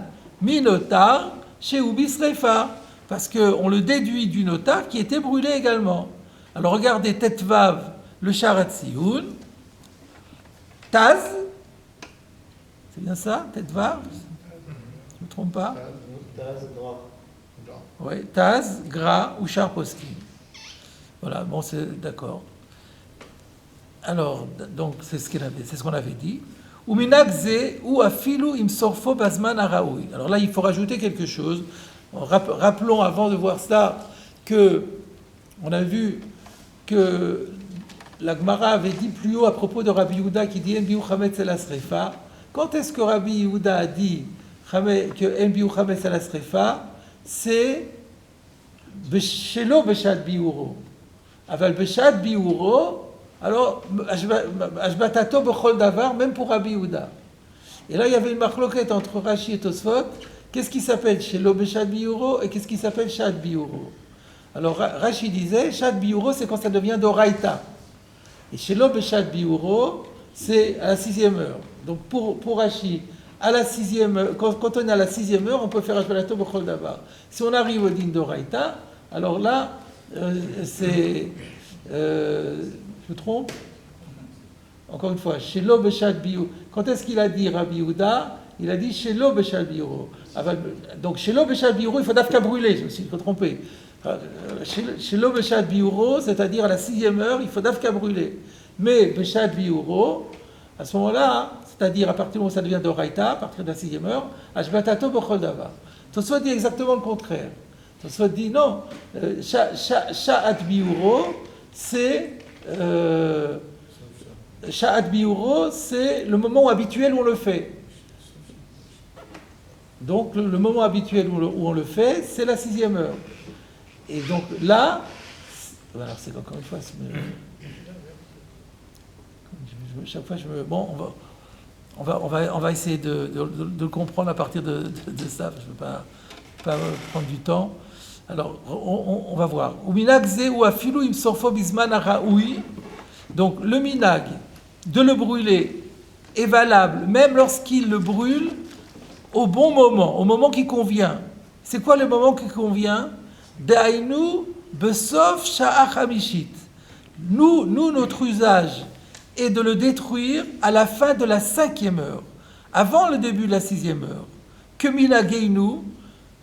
minotar chez Ubisrefa, parce qu'on le déduit du notar qui était brûlé également. Alors regardez Tetvav, le Sharatsioun, Taz, c'est bien ça, Tetvav, je ne me trompe pas. Oui, Taz, Gra ou Shar Poskim. Voilà, bon, c'est d'accord. Alors, donc, c'est ce qu'on avait dit. Ou minakze ou afilu im sorfo bazman araoui. Alors là, il faut rajouter quelque chose. Rappelons avant de voir ça que on a vu que la Gemara avait dit plus haut à propos de Rabbi Yehuda qui dit en biu chametz el asrefa. Quand est-ce que Rabbi Yehuda a dit que En Biou Chametz à la Srefa, c'est Shelo Beshat Biuro. Aval Beshat Biuro, alors, Ashbatato Bechol Davar, même pour Rabbi Yehuda. Et là, il y avait une marloquette entre Rashi et Tosfot. Qu'est-ce qui s'appelle Shelo Beshat Biuro et qu'est-ce qui s'appelle Shat Biuro? Alors, Rashi disait, Shat Biuro, c'est quand ça devient d'Oraïta. Et Shelo Beshat Biuro, c'est à la 6e heure. Donc, pour Rashi, à la 6e heure, quand on est à la 6e heure, on peut faire Ashbatato Bechol Davar. Si on arrive au din d'Oraïta, alors là, c'est... je me trompe? Encore une fois, Shelo Beshat Biuro. Quand est-ce qu'il a dit Rabbi Yehuda? Il a dit Shelo Beshat Biuro. Donc Shelo Beshat Biuro, il faut d'afka brûler, aussi, il faut tromper. Shelo Beshat Biuro, c'est-à-dire à la 6e heure, il faut d'afka brûler. Mais Beshat Biuro, à ce moment-là, c'est-à-dire à partir du moment où ça devient d'Oraïta, à partir de la 6e heure, Ashbatato Bechol Davar. Tosfot dit exactement le contraire. Tosfot dit non, Sha'at Biuro, c'est Sha'at Biuro, c'est le moment habituel où on le fait. Donc le moment habituel où on le fait, c'est la 6e heure. Et donc là, alors c'est encore une fois, chaque fois bon, on va essayer de le comprendre à partir de ça. Je ne veux pas prendre du temps. Alors, on va voir. Donc, le minag de le brûler est valable, même lorsqu'il le brûle au bon moment, au moment qui convient. C'est quoi le moment qui convient? Dainu besof sha'ach hamishit. Nous, notre usage est de le détruire à la fin de la 5e heure, avant le début de la 6e heure. Que minageinu,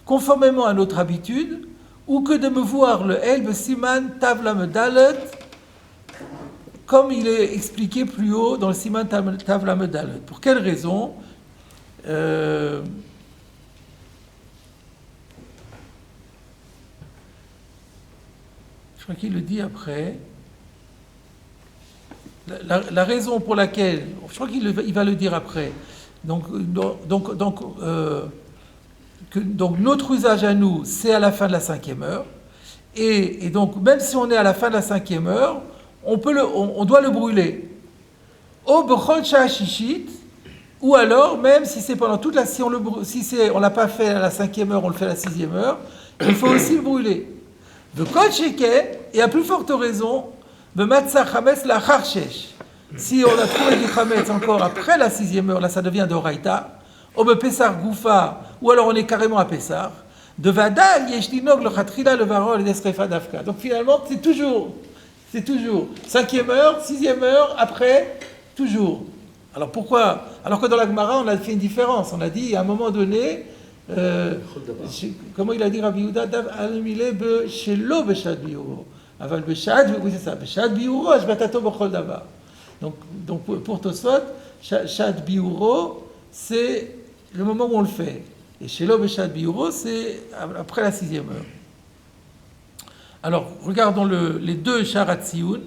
conformément à notre habitude, ou que de me voir le El Siman Tavla Medalet, comme il est expliqué plus haut dans le Siman Tavla Medalet. Pour quelle raison? Je crois qu'il le dit après. La raison pour laquelle, je crois qu'il va le dire après. Donc notre usage à nous, c'est à la fin de la 5e heure. Et donc, même si on est à la fin de la 5e heure, on doit le brûler. Au bechol sha'ashishit, ou alors, même si c'est pendant toute la... Si on l'a pas fait à la 5e heure, on le fait à la 6e heure, il faut aussi le brûler. De kol sheken, et à plus forte raison, de matzah chametz la charshesh. Si on a trouvé du chametz encore après la 6e heure, là ça devient d'oraïta, ou be pesar goufa, ou alors on est carrément à pesar, de vada yeshlinog le chatrila le varol et desrefa dafka. Donc finalement, c'est toujours 5e heure, 6e heure, après, toujours. Alors pourquoi? Alors que dans la Gemara, on a fait une différence. On a dit, à un moment donné, comment il a dit Rabbi Yehuda, Alimile be shelo beshat biuro. Aval beshat, oui c'est ça, beshat biuro, ashbatato bechol davar. Donc pour Tosfot, shat biuro, c'est le moment où on le fait. Et shelo beshat biuro, c'est après la 6e heure. Alors, regardons les deux Sharat Tziyun.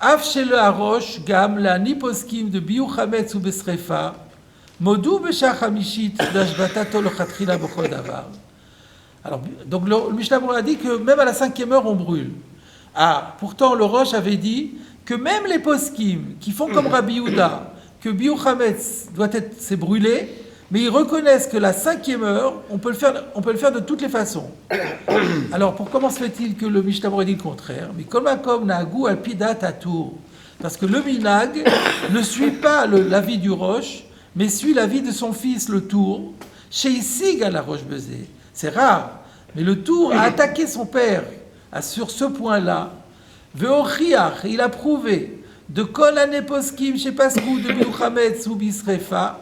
Af shel harosh gam la niposkim de biu chametz ou besrefa modou beshach hamishit d'ashbatato lochatchila bechol davar. Alors, donc le Mishnah a dit que même à la 5e heure on brûle. Ah, pourtant le Rosh avait dit que même les poskim qui font comme Rabbi Yehuda, que biu chametz c'est brûlé, mais ils reconnaissent que la 5e heure, on peut le faire de toutes les façons. Alors, comment se fait-il que le Mishnah aurait dit le contraire? Mais comme na'agu al pidat atour, parce que le minag ne suit pas l'avis du Rosh, mais suit l'avis de son fils, le Tour, chez Isig à la Roche-Bezé. C'est rare, mais le Tour a attaqué son père sur ce point-là. Ve'ochiach, il a prouvé de kol aneposkim chez Paskou de Biuchametz ou Bisrefa,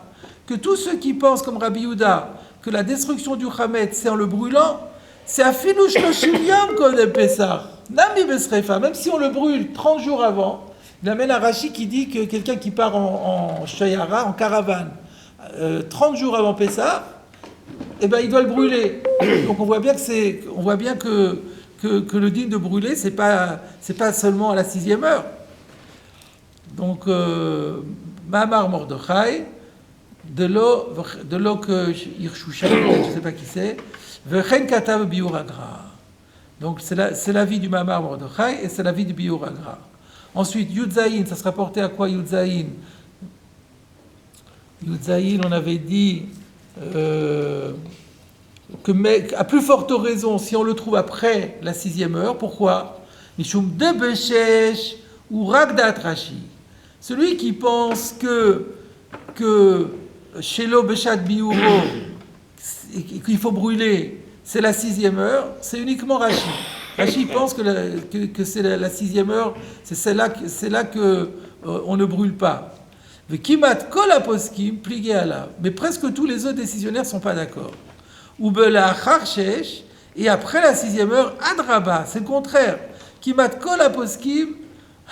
que tous ceux qui pensent comme Rabbi Yehuda que la destruction du Chametz c'est en le brûlant, c'est à Filouch Loshiliam Kodem Pessah, Nami Besrefa, même si on le brûle 30 jours avant. Il amène un Rashi qui dit que quelqu'un qui part en Shayara, en caravane, 30 jours avant Pessah, eh ben, il doit le brûler. Donc on voit bien que le digne de brûler, c'est pas seulement à la 6e heure. Donc, Mahamar Mordechai, de l'eau que Hirshusha, je ne sais pas qui c'est, Vechen Katav Biur Agra. Donc c'est l'avis du Mamar Mordechai et c'est l'avis du Biur Agra. Ensuite, Yudzaïn, ça se rapportait à quoi Yudzaïn? Yudzaïn, on avait dit que, à plus forte raison, si on le trouve après la 6e heure, pourquoi? Mishum de Beshesh ou Ragdat Rashi. Celui qui pense que Shelo Beshat Biuro, qu'il faut brûler, c'est la 6e heure, c'est uniquement Rashi. Rashi pense que c'est la 6e heure, c'est là que on ne brûle pas. Kimat kol aposkim plié ala. Mais presque tous les autres décisionnaires ne sont pas d'accord. Ubela charshesh, et après la 6e heure, adraba, c'est le contraire. Kimat kol aposkim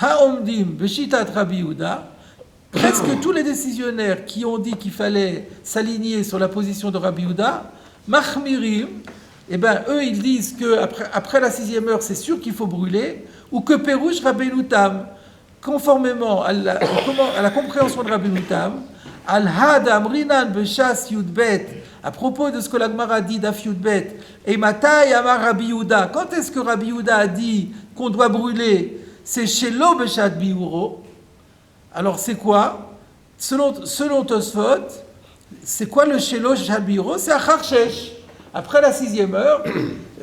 haomdim beshitat Rabbi Yehuda. Presque tous les décisionnaires qui ont dit qu'il fallait s'aligner sur la position de Rabbi Yehuda, machmirim, eh ben eux ils disent que après la 6e heure, c'est sûr qu'il faut brûler, ou que Perouche Rabbeinu Tam, conformément à la compréhension de Rabbeinu Tam, Al-Hadam Rinan Beshas Yudbet, à propos de ce que la Gemara dit d'Af Yudbet, et Matai Amar Rabbi Yehuda, quand est-ce que Rabbi Yehuda a dit qu'on doit brûler? C'est chez l'eau Beshat Biuro. Alors c'est quoi? Selon Tosfot, c'est quoi le Shelo Beshat Biuro? C'est Acharshesh. Après la 6e heure,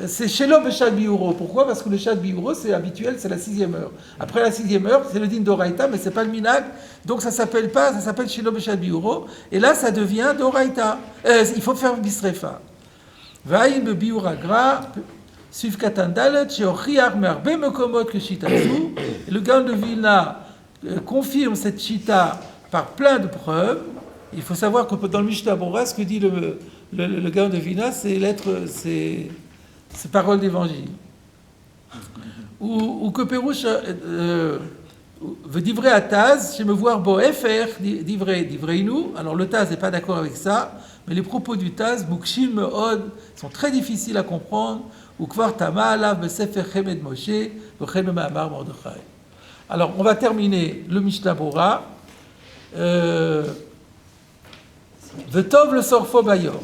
c'est Shelo Beshat Biuro. Pourquoi? Parce que le Shat Biuro, c'est habituel, c'est la 6e heure. Après la 6e heure, c'est le din d'Oraïta, mais c'est pas le minag, donc ça s'appelle Shelo Beshat Biuro. Et là, ça devient d'Oraïta. Il faut faire Bisrefa. Vaïm Biura Gra, Suif Katandalet, Sheochiach Merbe Mekomot que Shitatsu. Le Gaon de Vilna confirme cette chita par plein de preuves. Il faut savoir que dans le Mishnah Bora, ce que dit le Gaon de Vilna, c'est paroles d'évangile. Ou que Pérouche veut divrer à Taz, chez me voir bo efer, divrei-nous. Alors le Taz n'est pas d'accord avec ça, mais les propos du Taz, Mukshim Meod, sont très difficiles à comprendre. Ou kvar tama alav besefer chemed Moshe, v'chen ma'amar Mordechai. Alors, on va terminer le Mishnah Bora. Vetov le sorfo bayom.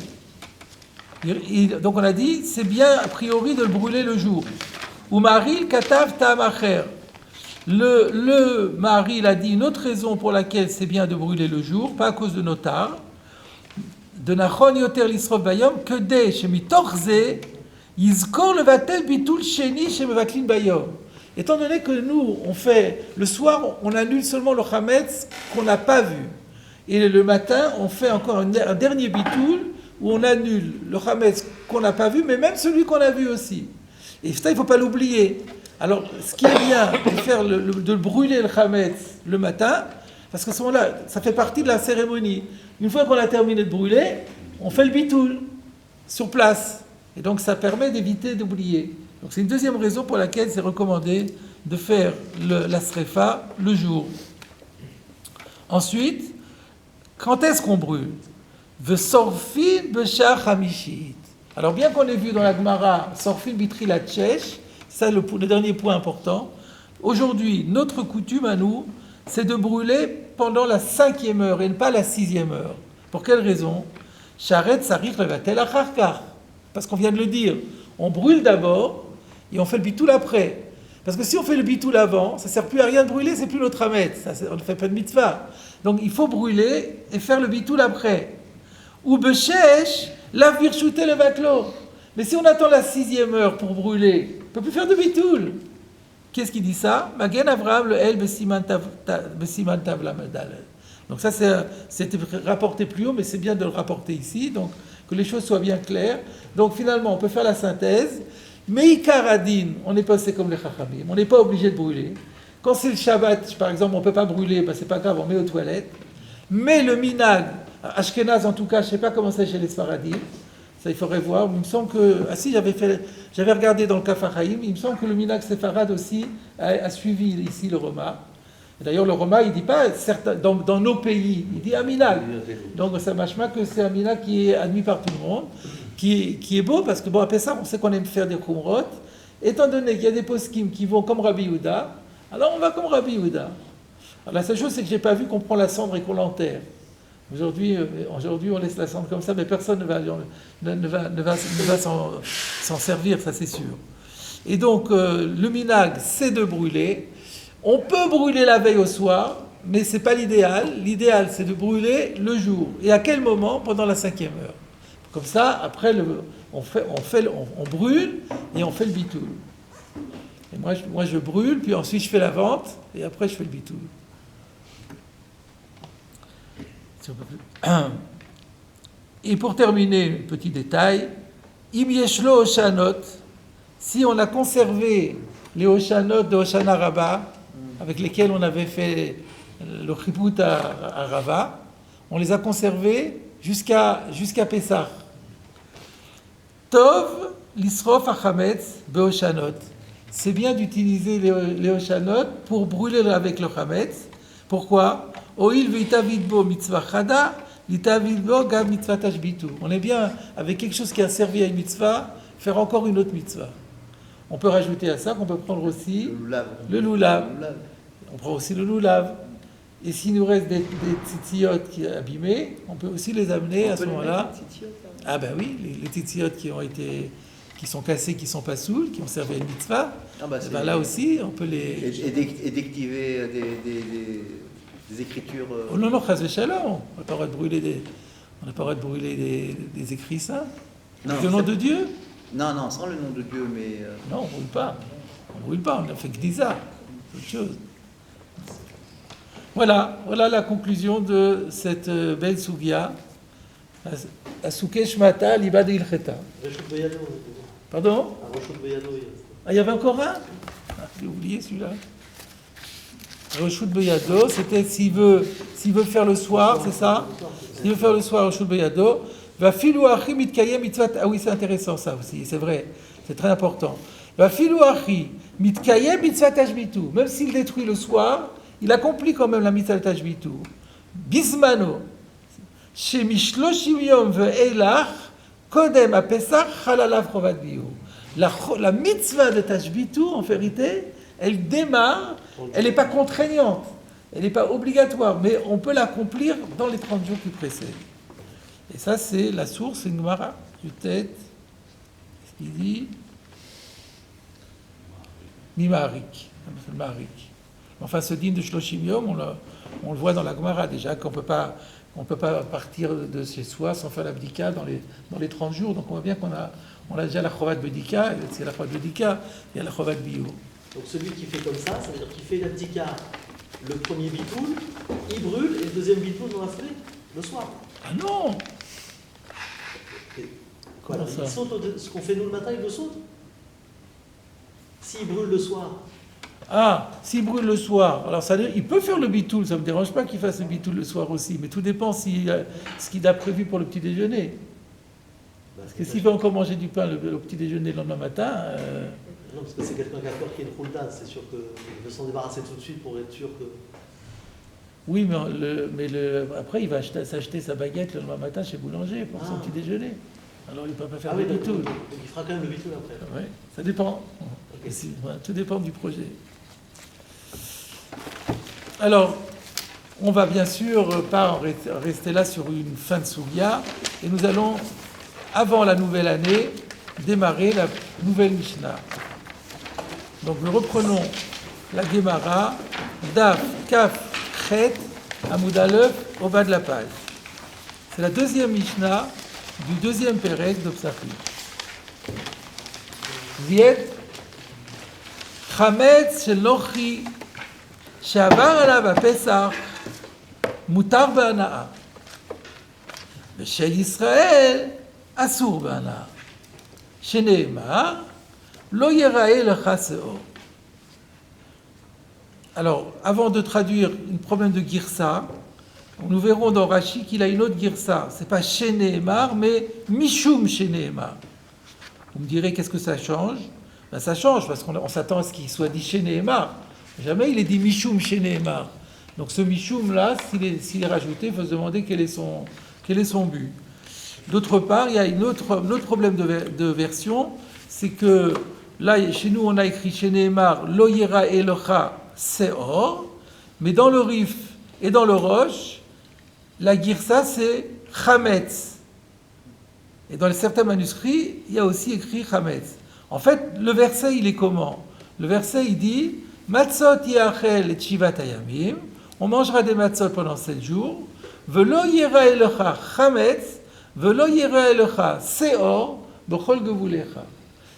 Donc, on a dit, c'est bien a priori de le brûler le jour. Ou maril katav ta'amacher. Le mari, il a dit une autre raison pour laquelle c'est bien de brûler le jour, pas à cause de notar. De nachon yoter l'isrof bayom, que de shemitorze, yizkor le vatel bitul sheni shemevaklin bayom. Étant donné que nous, on fait, le soir, on annule seulement le chametz qu'on n'a pas vu. Et le matin, on fait encore un dernier bitoul où on annule le chametz qu'on n'a pas vu, mais même celui qu'on a vu aussi. Et ça, il ne faut pas l'oublier. Alors, ce qui est bien de brûler le chametz le matin, parce qu'à ce moment-là, ça fait partie de la cérémonie. Une fois qu'on a terminé de brûler, on fait le bitoul sur place. Et donc, ça permet d'éviter d'oublier. Donc c'est une deuxième raison pour laquelle c'est recommandé de faire la srefa le jour. Ensuite, quand est-ce qu'on brûle? Vesorfin beshar hamishit. Alors bien qu'on ait vu dans la Gemara sorfin bitri la tchesh, ça le dernier point important. Aujourd'hui, notre coutume à nous, c'est de brûler pendant la 5e heure et pas la 6e heure. Pour quelle raison? Sharet sarich levatel acharkar. Parce qu'on vient de le dire, on brûle d'abord et on fait le bitoul après. Parce que si on fait le bitoul avant, ça ne sert plus à rien de brûler, c'est plus notre amet. On ne fait pas de mitzvah. Donc il faut brûler et faire le bitoul après. Ou beshesh, la virchute le vaklo. Mais si on attend la 6e heure pour brûler, on ne peut plus faire de bitoul. Qu'est-ce qui dit ça? Magen Avraham le El besiman tavla medal. Donc ça, c'était rapporté plus haut, mais c'est bien de le rapporter ici, donc que les choses soient bien claires. Donc finalement, on peut faire la synthèse. Mais Ikaradin, on n'est pas assez comme les Chachamim, on n'est pas obligé de brûler. Quand c'est le Shabbat, par exemple, on ne peut pas brûler, c'est pas grave, on met aux toilettes. Mais le minag, Ashkenaz en tout cas, je ne sais pas comment c'est chez les Sfaradim, ça il faudrait voir. Il me semble que, j'avais regardé dans le Kaf HaChaim, il me semble que le minag séfarade aussi a suivi ici le Roma. D'ailleurs, le Roma, il ne dit pas dans nos pays, il dit un minag. Donc ça machma que c'est un minag qui est admis par tout le monde. Qui est beau, parce que après ça, on sait qu'on aime faire des khumrot. Étant donné qu'il y a des poskim qui vont comme Rabbi Yehuda, alors on va comme Rabbi Yehuda. Alors la seule chose, c'est que je n'ai pas vu qu'on prend la cendre et qu'on l'enterre. Aujourd'hui, on laisse la cendre comme ça, mais personne ne va s'en servir, ça c'est sûr. Et donc, le minag, c'est de brûler. On peut brûler la veille au soir, mais ce n'est pas l'idéal. L'idéal, c'est de brûler le jour. Et à quel moment? Pendant la 5e heure. Comme ça, après, on brûle et on fait le bitoul. Et moi, je brûle, puis ensuite je fais la vente, et après je fais le bitoul. Et pour terminer, petit détail, Im yeshlo oshanot, si on a conservé les oshanot de Hoshana Rabbah, avec lesquels on avait fait le chiput à Rava, on les a conservés jusqu'à Pessah. Tov l'isrof hachametz beoshanot. C'est bien d'utiliser les oshanot pour brûler avec le chametz. Pourquoi? Oil v'itavidbo mitzvah chada, l'itavidbo gam mitzvah tashbitu. On est bien avec quelque chose qui a servi à une mitzvah, faire encore une autre mitzvah. On peut rajouter à ça qu'on peut prendre aussi le lulav. On prend aussi le lulav. Et s'il nous reste des tzitziyot qui sont abîmés, on peut aussi les amener à ce moment-là. Ah ben oui, les tzitziyot qui sont cassés, qui sont pas saouls, qui ont servi à une mitzvah. Ben là aussi, on peut les... Et d'activer des écritures... Oh non, non, chas v'shalom. On n'a pas le droit de brûler des écrits saints. Le nom de Dieu. Non, sans le nom de Dieu, mais... Non, on ne brûle pas. On a fait gdisa. C'est autre chose. Voilà la conclusion de cette belle souvia. Asuke Shmata Libad Ilcheta. Pardon? Ah, il y avait encore un? J'ai oublié celui-là. Roshut Beyado, c'était s'il veut faire le soir, c'est ça? S'il veut faire le soir, Roshut Beyado, va filu achi mitkayem mitzvat. Ah oui, c'est intéressant ça aussi, c'est vrai, c'est très important. Va filu achi mitkayem mitzvat tashbitu. Même s'il détruit le soir, il accomplit quand même la mitzvah tashbitu. Bismano, chez Mishloshim Yom ve'elach, kodem a Pesach halalav chovat biyu. La mitzvah de tashbitu, en vérité, elle démarre, elle n'est pas contraignante, elle n'est pas obligatoire, mais on peut l'accomplir dans les 30 jours qui précèdent. Et ça, c'est la source, c'est une Gemara du tête, ce qu'il dit, Mimarik, enfin ce dîme de Shloshim Yom, on le voit dans la Gemara déjà, qu'on peut pas partir de chez soi sans faire l'abdika dans les 30 jours, donc on voit bien qu'on a déjà la chovat bedika, c'est la chovat bedika, il y a la chovat bio. Donc celui qui fait comme ça veut dire qu'il fait l'abdika le premier bitoul, il brûle, et le deuxième bitoul dans la foulée, le soir. Ah non! Alors, il saute ce qu'on fait nous le matin, il le saute. S'il brûle le soir. Ah, s'il brûle le soir, alors il peut faire le bitoul, ça ne me dérange pas qu'il fasse le bitoul le soir aussi, mais tout dépend ce qu'il a prévu pour le petit déjeuner. Parce que s'il veut encore manger du pain le petit déjeuner le lendemain matin... Non, parce que c'est quelqu'un qui a peur qu'il y ait une roulade, c'est sûr qu'il veut s'en débarrasser tout de suite pour être sûr que... Oui, mais après, il va s'acheter sa baguette le lendemain matin chez Boulanger pour son petit déjeuner. Alors, il ne peut pas faire le bitoul. Donc, il fera quand même le bitoul après. Oui, ça dépend. Okay. Tout dépend du projet. Alors, on va bien sûr pas rester là sur une fin de Sougia, et nous allons, avant la nouvelle année, démarrer la nouvelle Mishnah. Donc nous reprenons la Gemara, Daf, Kaf, Chet, Amoud Aleph, au bas de la page. C'est la deuxième Mishnah du deuxième Pérec de Psachim. Viet, Chametz shel Nochi, שעבר עליו הפסח, מותר בהנאה. ושל ישראל, אסור בהנאה. שנאמר, לא ייראה לך שאור. Alors, avant de traduire un problème de girsa, nous verrons dans Rashi qu'il a une autre girsa. Ce n'est pas Sheneemar, mais Mishum Sheneemar. Vous me direz, qu'est-ce que ça change? Ben, ça change, parce qu'on s'attend à ce qu'il soit dit Sheneemar. Jamais il est dit Mishum Sheneemar. Donc ce Mishum là, s'il est rajouté, il faut se demander quel est son but. D'autre part, il y a un autre problème de version, c'est que là, chez nous, on a écrit Sheneemar, Lo Yera Elocha Seor, mais dans le Rif et dans le Roche, la girsa, c'est chametz. Et dans certains manuscrits, il y a aussi écrit chametz. En fait, le verset, il est comment? Le verset, il dit Matzot yachel et shivat hayamim. On mangera des matzot pendant 7 jours. Velo yera elecha chametz, velo yera elecha seor, bechol gevulecha.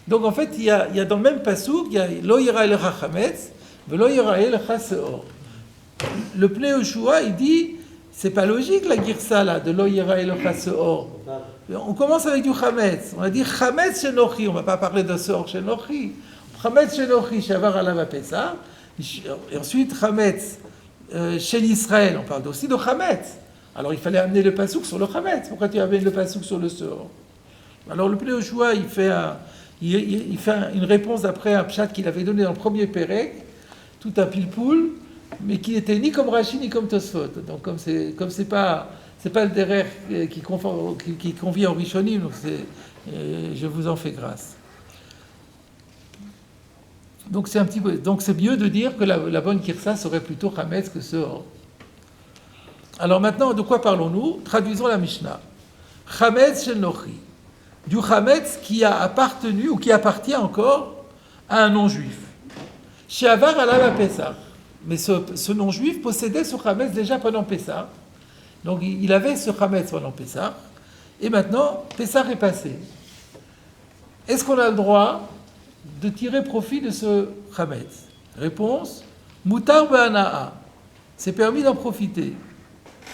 Donc en fait, il y a dans le même pasouk, il y a lo yera elecha chametz, velo yera elecha seor. Le Pnei Yehoshua, il dit, c'est pas logique la girsa là, de lo yera elecha seor. On commence avec du chametz. On a dit chametz shenochi, on va pas parler de seor shenochi. Chametz shenochi shavar alav pesach. Et ensuite chametz chez l'Israël, on parle aussi de chametz. Alors il fallait amener le pasouk sur le chametz. Pourquoi tu amènes le pasouk sur le seor? Alors le Pnei Yehoshua, il fait une réponse après un pshat qu'il avait donné dans le premier Pérec, tout un pile-poule, mais qui n'était ni comme Rashi ni comme Tosfot. Donc comme c'est pas le derer qui convient au Rishonim, donc je vous en fais grâce. Donc c'est mieux de dire que la bonne kirsa serait plutôt chametz que seor. Alors maintenant, de quoi parlons-nous? Traduisons la Mishnah. Chametz shel nochi. Du chametz qui a appartenu ou qui appartient encore à un non-juif. She'avar alav pesach. Mais ce non-juif possédait ce chametz déjà pendant Pessah. Donc il avait ce chametz pendant Pessah. Et maintenant, Pessah est passé. Est-ce qu'on a le droit de tirer profit de ce chametz? Réponse, mutar be'ana'a. C'est permis d'en profiter.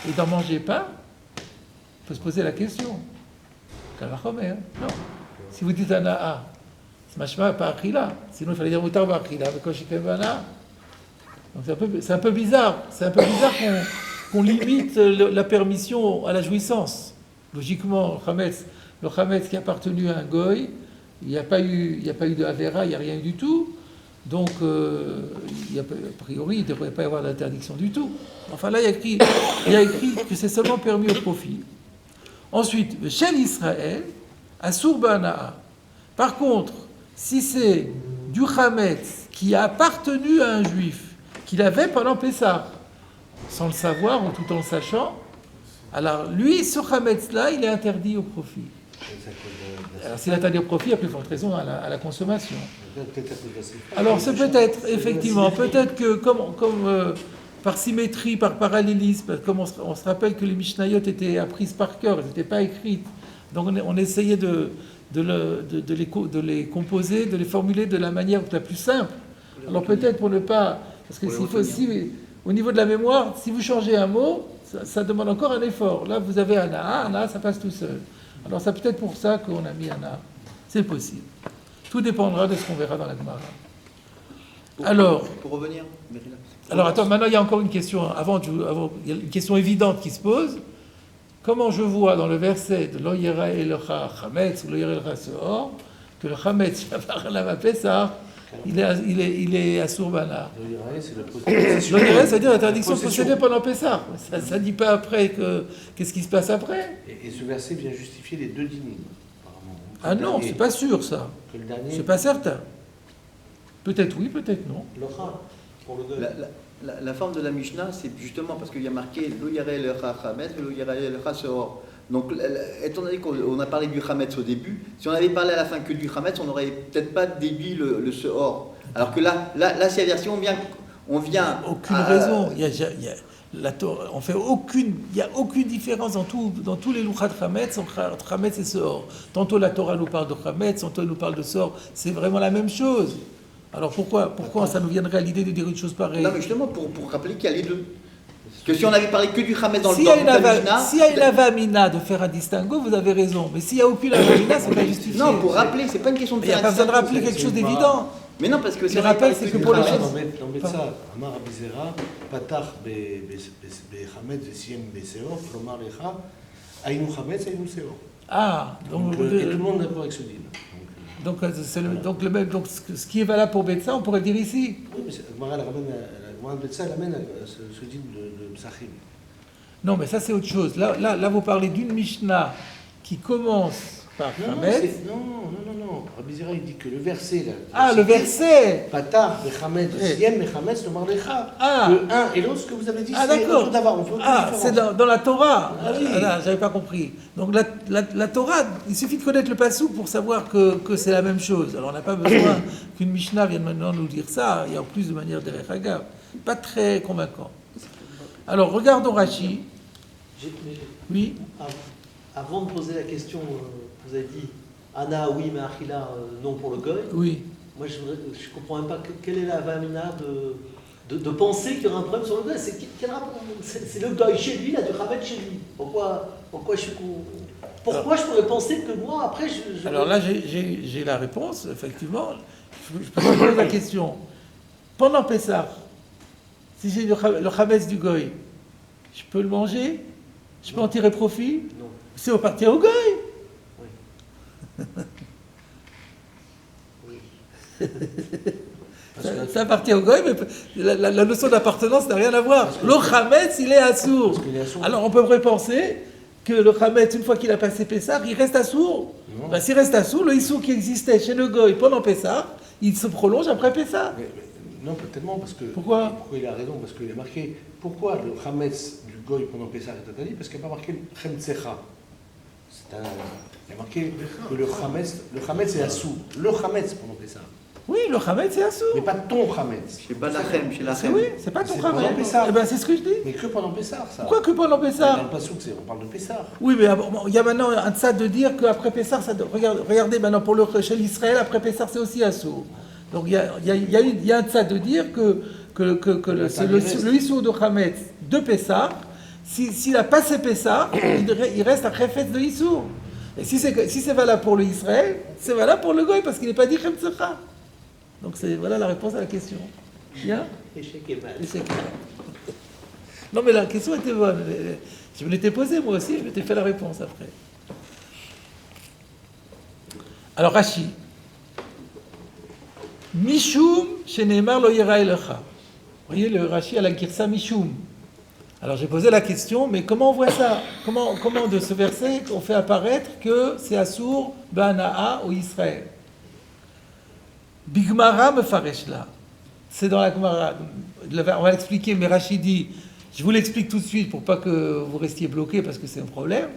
Et d'en manger pas, il faut se poser la question. Kalachomer, non. Si vous dites ana'a, c'est machma pas achila. Sinon il fallait dire mutar be'achila, mais quand je fais ana'a. Donc c'est un peu bizarre. C'est un peu bizarre qu'on limite la permission à la jouissance. Logiquement, le chametz qui a appartenu à un goy, il n'y a pas eu de avera, il n'y a rien eu du tout. Donc, a priori, il ne devrait pas y avoir d'interdiction du tout. Enfin là, il y a écrit que c'est seulement permis au profit. Ensuite, chez l'Israël, asur ba'ana'a. Par contre, si c'est du chametz qui a appartenu à un juif, qu'il avait pendant Pessah, sans le savoir ou tout en le sachant, alors lui, ce chametz-là, il est interdit au profit. Alors s'il est interdit au profit, il y a plus forte raison à la consommation. Alors c'est peut-être, effectivement, peut-être que comme par symétrie, par parallélisme, comme on se rappelle que les Mishnayot étaient apprises par cœur, elles n'étaient pas écrites, donc on essayait de les composer, de les formuler de la manière la plus simple. Alors peut-être pour ne pas... Parce que s'il faut aussi, au niveau de la mémoire, si vous changez un mot, ça demande encore un effort. Là, vous avez ana, ça passe tout seul. Alors c'est peut-être pour ça qu'on a mis ana. C'est possible. Tout dépendra de ce qu'on verra dans la Gemara. Alors, pour revenir, alors attends, maintenant il y a encore une question. Il y a une question évidente qui se pose. Comment je vois dans le verset de Lo yera elecha chametz ou Lo yera elecha seor que le chametz shavar alav pesach, il est asur ba'ana'a. Lo yera, c'est-à-dire l'interdiction de posséder pendant Pessah. Ça ne dit pas après qu'est-ce qui se passe après. Et ce verset vient justifier les deux dynimes, apparemment. Ah non, c'est pas sûr ça. C'est pas certain. Peut-être oui, peut-être non. Pour le deux. La forme de la Mishnah, c'est justement parce qu'il y a marqué Lo yera elecha chametz, Lo yera elecha seor. Donc, étant donné qu'on a parlé du chametz au début, si on avait parlé à la fin que du chametz, on n'aurait peut-être pas déduit le seor. Alors que là, c'est la version, on vient. Aucune raison. Il n'y a aucune différence dans tous les louchat chametz entre chametz et seor. Tantôt la Torah nous parle de chametz, tantôt elle nous parle de seor. C'est vraiment la même chose. Alors pourquoi ça nous viendrait à l'idée de dire une chose pareille? Non, mais justement pour rappeler qu'il y a les deux. Que si on avait parlé que du chametz dans le temps de la Mishnah... S'il y a une avamina de faire un distinguo, vous avez raison. Mais s'il n'y a aucune avamina, c'est pas justifié. Non, pour rappeler, c'est pas une question de faire un distinguo. Il n'y a pas besoin de rappeler quelque chose d'évident. Mais non, parce que le rappel, c'est que pour les choses... dans Betsa, Amar Abizera, Patach Bechametz Vesiem Beseor, Klomar Lecha, Aïnou Chametz, Aïnou Seor. Ah, donc... Et tout le monde est d'accord avec ce din. Donc ce qui est valable pour Betsa, on pourrait le dire ici. Oui, mais la Gemara Betsa, elle amène ce din de Psachim. Non, mais ça c'est autre chose. Là vous parlez d'une Mishnah qui commence par Chametz. Non. Rabbi Zera, il dit que le verset, là, Ah, le verset. Patar, Bechametz, Siem, Bechametz, le Marlecha. Ah. Le 1 et l'autre, ce que vous avez dit, Ah, c'est d'accord. autre d'avant. On fait aucune Ah, différence. c'est dans la Torah. Ah oui. Ah, j'avais pas compris. Donc la Torah, il suffit de connaître le passouk pour savoir que c'est la même chose. Alors on n'a pas besoin qu'une Mishnah vienne maintenant nous dire ça. Il y a en plus de manière derech hagav. Pas très convaincant. Alors regardons Rashi. Mais Oui. avant de poser la question, vous avez dit Anna, oui, mais Achila, non pour le goy. Oui. Moi, je ne comprends même pas quelle est la vamina de penser qu'il y aura un problème sur le goy. C'est le goy chez lui, il a du Hametz chez lui. Pourquoi je pourrais penser que moi, après, je... Alors là, j'ai la réponse, effectivement. Je peux poser la question. Pendant Pessah, si j'ai le Hametz du goy, je peux le manger? Je peux en tirer profit? Non. C'est au partir au goy. Oui. Ça appartient au goy, mais la notion d'appartenance n'a rien à voir. Le Hametz, il est assourd. Parce qu'il est assourd. Alors on peut penser que le Hametz, une fois qu'il a passé Pessah, il reste assourd. Non. Ben, s'il reste assourd, le Issour qui existait chez le goy pendant Pessah, il se prolonge après Pessah. Non, pas tellement, parce que... Pourquoi il a raison? Parce qu'il a marqué... Pourquoi le Hametz du Goy pendant Pessah est interdit? Parce qu'il n'a pas marqué le Chemtsecha. Il a marqué que le Hametz est assou. Le Hametz pendant Pessah. Oui, le Hametz, c'est assourd. Mais pas ton Hametz. Chez Balachem, chez la C'est oui, c'est pas ton C'est pendant Hametz. Pessah. Eh ben, c'est ce que je dis. Mais que pendant Pessah, ça. Pourquoi que pendant Dans Pessah? le Passouk, on parle de Pessah. Oui, mais il y a maintenant un tzad de dire qu'après Pessah, regardez maintenant pour chez l'Israël, après Pessah, c'est aussi assourd. Donc il y a un tzad de dire que le Issour de Hametz de Pessah, s'il a passé Pessah, il reste un Chefetz de Issour. Et si c'est valable pour le Israël, c'est valable pour le Goy, parce qu'il n'est pas dit Chemtsecha. Donc voilà la réponse à la question. Bien? Échec et mal. Échec. Non mais la question était bonne. Je me l'étais posée moi aussi, je m'étais fait la réponse après. Alors Rashi. Mishum sheneemar lo yira elecha. Vous voyez le Rashi à la Girsa Mishum. Alors j'ai posé la question, mais comment on voit ça? Comment de ce verset on fait apparaître que c'est Assour, Ba'ana'a ou Israël? Bigmara me faresh là. C'est dans la Gemara. On va l'expliquer, mais Rashi dit, je vous l'explique tout de suite pour pas que vous restiez bloqués parce que c'est un problème.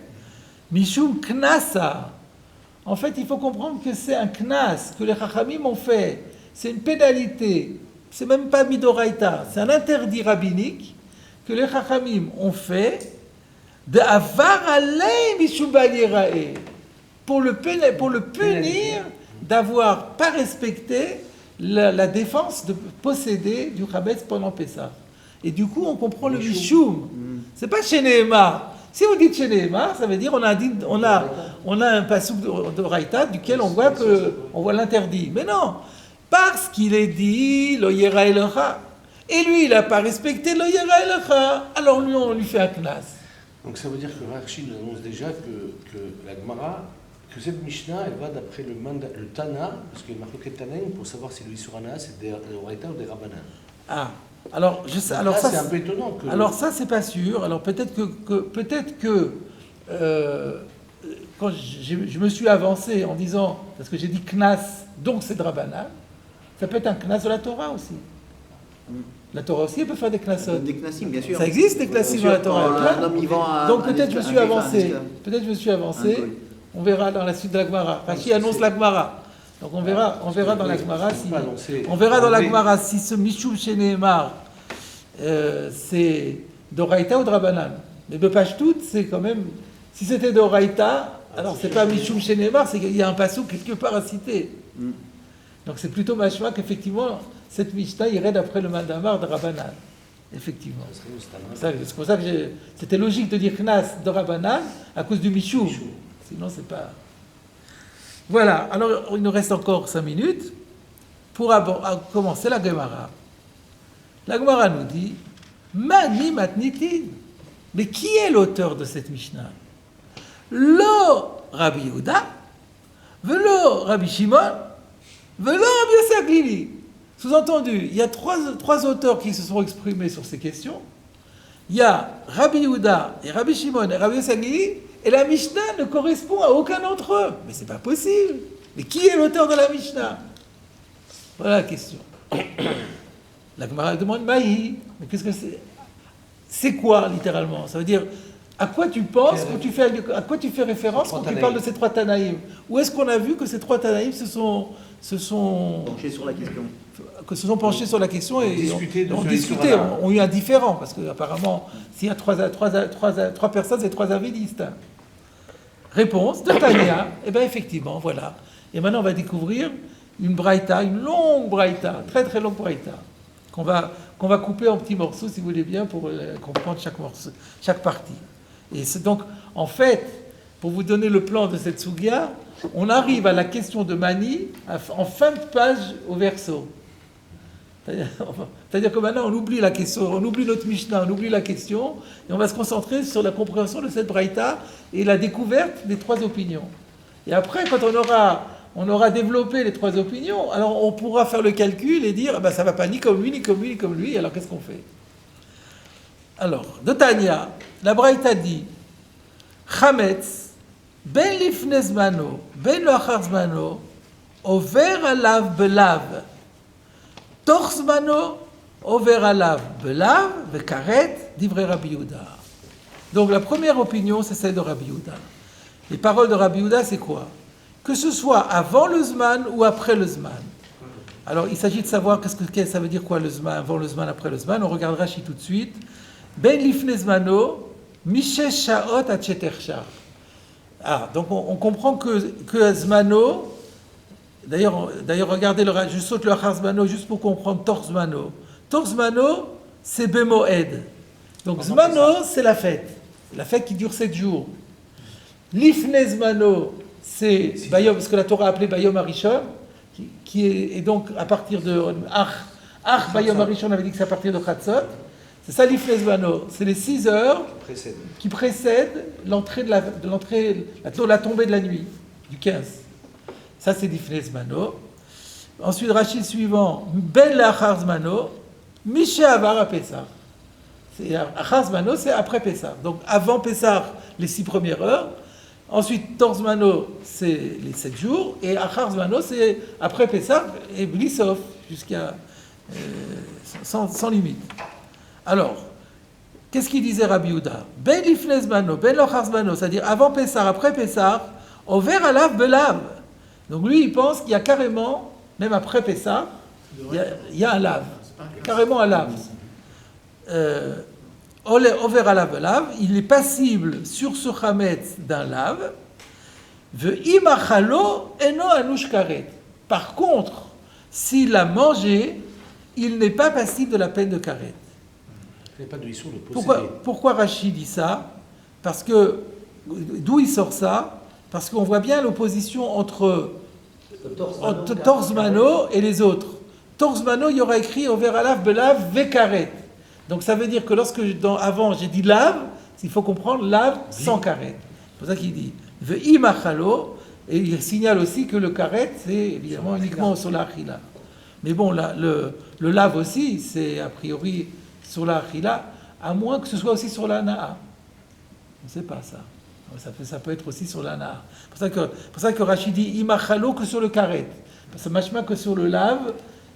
Mishum knasa. En fait, il faut comprendre que c'est un knas que les Chachamim ont fait. C'est une pénalité. C'est même pas midoraita. C'est un interdit rabbinique que les Chachamim ont fait de avar alei mishum bal yirae, pour le punir d'avoir pas respecté la défense de posséder du Hametz pendant Pessah. Et du coup, on comprend le Mishum. C'est pas chez Nehemar. Si vous dites chez Nehemar, ça veut dire on a un passouk de Raïta duquel on voit l'interdit. Mais non, parce qu'il est dit lo yera elecha. Et lui, il n'a pas respecté lo yera elecha. Alors lui, on lui fait un knas. Donc ça veut dire que Rashi nous annonce déjà que la Gemara, que cette Mishnah, elle va d'après le Tana, parce qu'il y a une marque Tanaïm pour savoir si le Isurana c'est des Oraita ou des Rabbanan. Ah, alors je sais. Donc Alors là, ça, c'est un peu étonnant. Alors ça, c'est pas sûr. Alors peut-être que quand je me suis avancé en disant, parce que j'ai dit knas, donc c'est Drabanan, ça peut être un knas de la Torah aussi. La Torah aussi, elle peut faire des knassot. Des knassim, bien sûr. Ça existe des knassim dans la Torah. Un homme, il vend Donc peut-être je me suis avancé. Peut-être je me suis avancé. On verra dans la suite de la Gemara. Rashi annonce la Gemara. Donc on verra dans la Gemara si ce Mishum chez Nehemar c'est d'Oraïta ou de Rabbanan. Mais Bepashtout, c'est quand même. Si c'était d'Oraïta, alors c'est pas Mishum chez Nehemar, c'est qu'il y a un passou quelque part à citer. Donc c'est plutôt machma qu'effectivement cette Mishnah irait d'après le Mandamar de Rabbanan. Effectivement. C'est pour ça que c'était logique de dire Knas de Rabbanan à cause du Mishum. Sinon, c'est pas. Voilà, alors il nous reste encore 5 minutes pour commencer la Gemara. La Gemara nous dit Mani matnitin. Mais qui est l'auteur de cette Mishnah? Lo Rabbi Yehuda, velo Rabbi Shimon, velo Rabbi Yossi Aglili. Sous-entendu, il y a trois auteurs qui se sont exprimés sur ces questions. Il y a Rabbi Yehuda et Rabbi Shimon et Rabbi Yossi Aglili. Et la Mishnah ne correspond à aucun d'entre eux. Mais c'est pas possible. Mais qui est l'auteur de la Mishnah? Voilà la question. La Gemara demande Maï, mais qu'est-ce que c'est? C'est quoi littéralement? Ça veut dire à quoi tu penses quand tu fais, à quoi tu fais référence quand tu parles de ces trois Tanaïm? Où est-ce qu'on a vu que ces trois Tanaïm se sont Penché sur la question. Que se sont penchés sur la question et ont discuté, sur ont eu un différent, parce qu'apparemment, s'il y a trois personnes, c'est trois avédistes. Réponse de Tania, et bien effectivement, voilà. Et maintenant, on va découvrir une braïta, une longue braïta, très très longue braïta, qu'on va couper en petits morceaux, si vous voulez bien, pour comprendre chaque partie. Et c'est donc, en fait, pour vous donner le plan de cette sugya, on arrive à la question de Mani en fin de page au verso. C'est-à-dire que maintenant on oublie la question, on oublie notre Mishnah, on oublie la question, et on va se concentrer sur la compréhension de cette braïta et la découverte des trois opinions. Et après, quand on aura développé les trois opinions, alors on pourra faire le calcul et dire, ah ben ça va pas ni comme lui, ni comme lui, ni comme lui, alors qu'est-ce qu'on fait? Alors, de Tania, la braïta dit, Chametz, ben lifnei zmano, ben lo achar zmano, over alav belav. תוך זמנו עובר עליו בלאו וכרת דברי רבי יהודה. Donc la première opinion, c'est celle de Rabbi Yehuda. Les paroles de Rabbi Yehuda, c'est quoi? Que ce soit avant le Zman ou après le Zman. Alors il s'agit de savoir qu'est-ce que ça veut dire quoi le Zman, avant le Zman, après le Zman. On regardera Rashi tout de suite. Ben lifnei zmano, mishesh shaot ad shetershar. Ah, donc on comprend que Zmano. D'ailleurs, regardez, je saute le Achar Zmano juste pour comprendre Tor Zmano. Tor Zmano, c'est Bemoed. Donc Zmano, c'est la fête qui dure 7 jours. Lifnei Zmano, c'est Bayom, ce que la Torah a appelé Bayom Harishon, qui est donc à partir de Ach Bayom Harishon, on avait dit que c'est à partir de Chatzot. C'est ça Lifnei Zmano, c'est les 6 heures qui précèdent la tombée de la nuit, du 15. Ça, c'est Lifnei Zmano. Ensuite, Rashi suivant, Ben la'achar Zmano, Mishe avar à Pessah. Achar Zmano, c'est après Pessah. Donc, avant Pessah, les 6 premières heures. Ensuite, Tor Zmano, c'est les 7 jours. Et Achar Zmano, c'est après Pessah, et Blissof, jusqu'à sans limite. Alors, qu'est-ce qu'il disait Rabbi Yehuda? Ben lifnei Zmano, ben la'achar Zmano, c'est-à-dire avant Pessah, après Pessah, over alav belav. Donc lui, il pense qu'il y a carrément, même après Pessah, il y a un lave, carrément un lave. Over alav belav, il est passible sur ce chametz d'un lave. Ve'imachalo eno anush karet. Par contre, s'il l'a mangé, il n'est pas passible de la peine de karet. Il n'y a pas de issue de posséder. Pourquoi Rashi dit ça? Parce que, d'où il sort ça? Parce qu'on voit bien l'opposition entre Tor Zmano et les autres. Tor Zmano, il y aura écrit Over alav belav vekaret. Donc ça veut dire que lorsque avant j'ai dit lave, il faut comprendre lave sans karet. C'est pour ça qu'il dit ve'imachalo, et il signale aussi que le karet, c'est évidemment uniquement sur la achila. Mais bon, le lave aussi, c'est a priori sur la achila, à moins que ce soit aussi sur la na'a. On ne sait pas ça. Ça peut être aussi sur l'ana. C'est pour ça que Rashi dit imachalo que sur le karet. Parce que machma que sur le lave,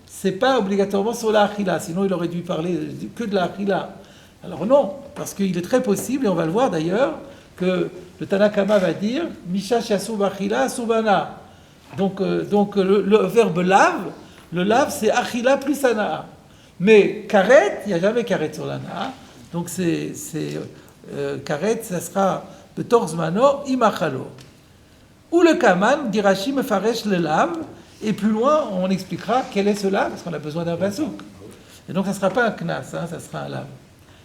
c'est pas obligatoirement sur la achila. Sinon, il aurait dû parler que de la achila. Alors non, parce qu'il est très possible, et on va le voir d'ailleurs, que le Tanakama va dire misha shasub achila subana. Donc le verbe lave, le lave c'est achila plus ana. Mais karet, il n'y a jamais karet sur l'ana. Donc c'est karet, ça sera Betor Zmano imachalo. Ou le kaman, dit Rashi, mefaresh le lave, et plus loin, on expliquera quel est ce lave, parce qu'on a besoin d'un basouk. Et donc, ça ne sera pas un knas, ça sera un lave.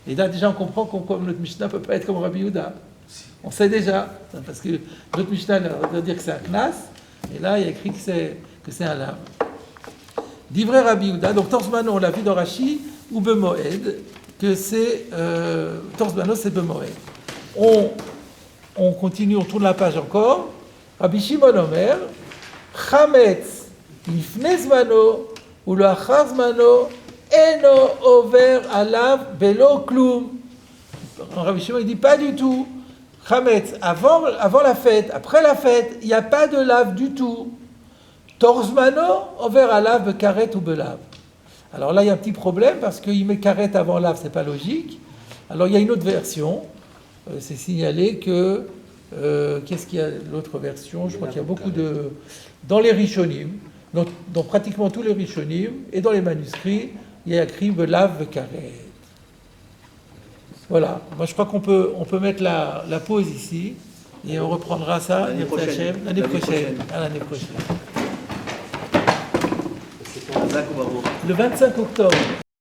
Et là, déjà, on comprend comme notre Mishnah ne peut pas être comme Rabbi Yehuda. On sait déjà, parce que notre Mishnah doit dire que c'est un knas, et là, il y a écrit que c'est un lave. Divrei Rabbi Yehuda, donc Tor Zmano, on l'a vu dans Rashi, ou Bemoed, que c'est Tor Zmano, c'est Bemoed. On continue, on tourne la page encore. Rabbi Shimon Omer, Chametz lifnei zmano ou lo achar zmano eno over alav belo klum. Rabbi Shimon il dit pas du tout. Chametz avant la fête, après la fête, il n'y a pas de lave du tout. Torzmano, over alav bekaret ou belav. Alors là, il y a un petit problème parce qu'il met karet avant lav, c'est pas logique. Alors il y a une autre version. C'est signalé que. Qu'est-ce qu'il y a l'autre version? Je crois qu'il y a beaucoup de. Dans les Rishonim, dans pratiquement tous les Rishonim et dans les manuscrits, il y a écrit belav bekaret. Voilà. Moi, je crois qu'on peut mettre la pause ici et on reprendra ça L'année prochaine. l'année prochaine. À l'année prochaine. Zach, on va voir. Le 25 octobre.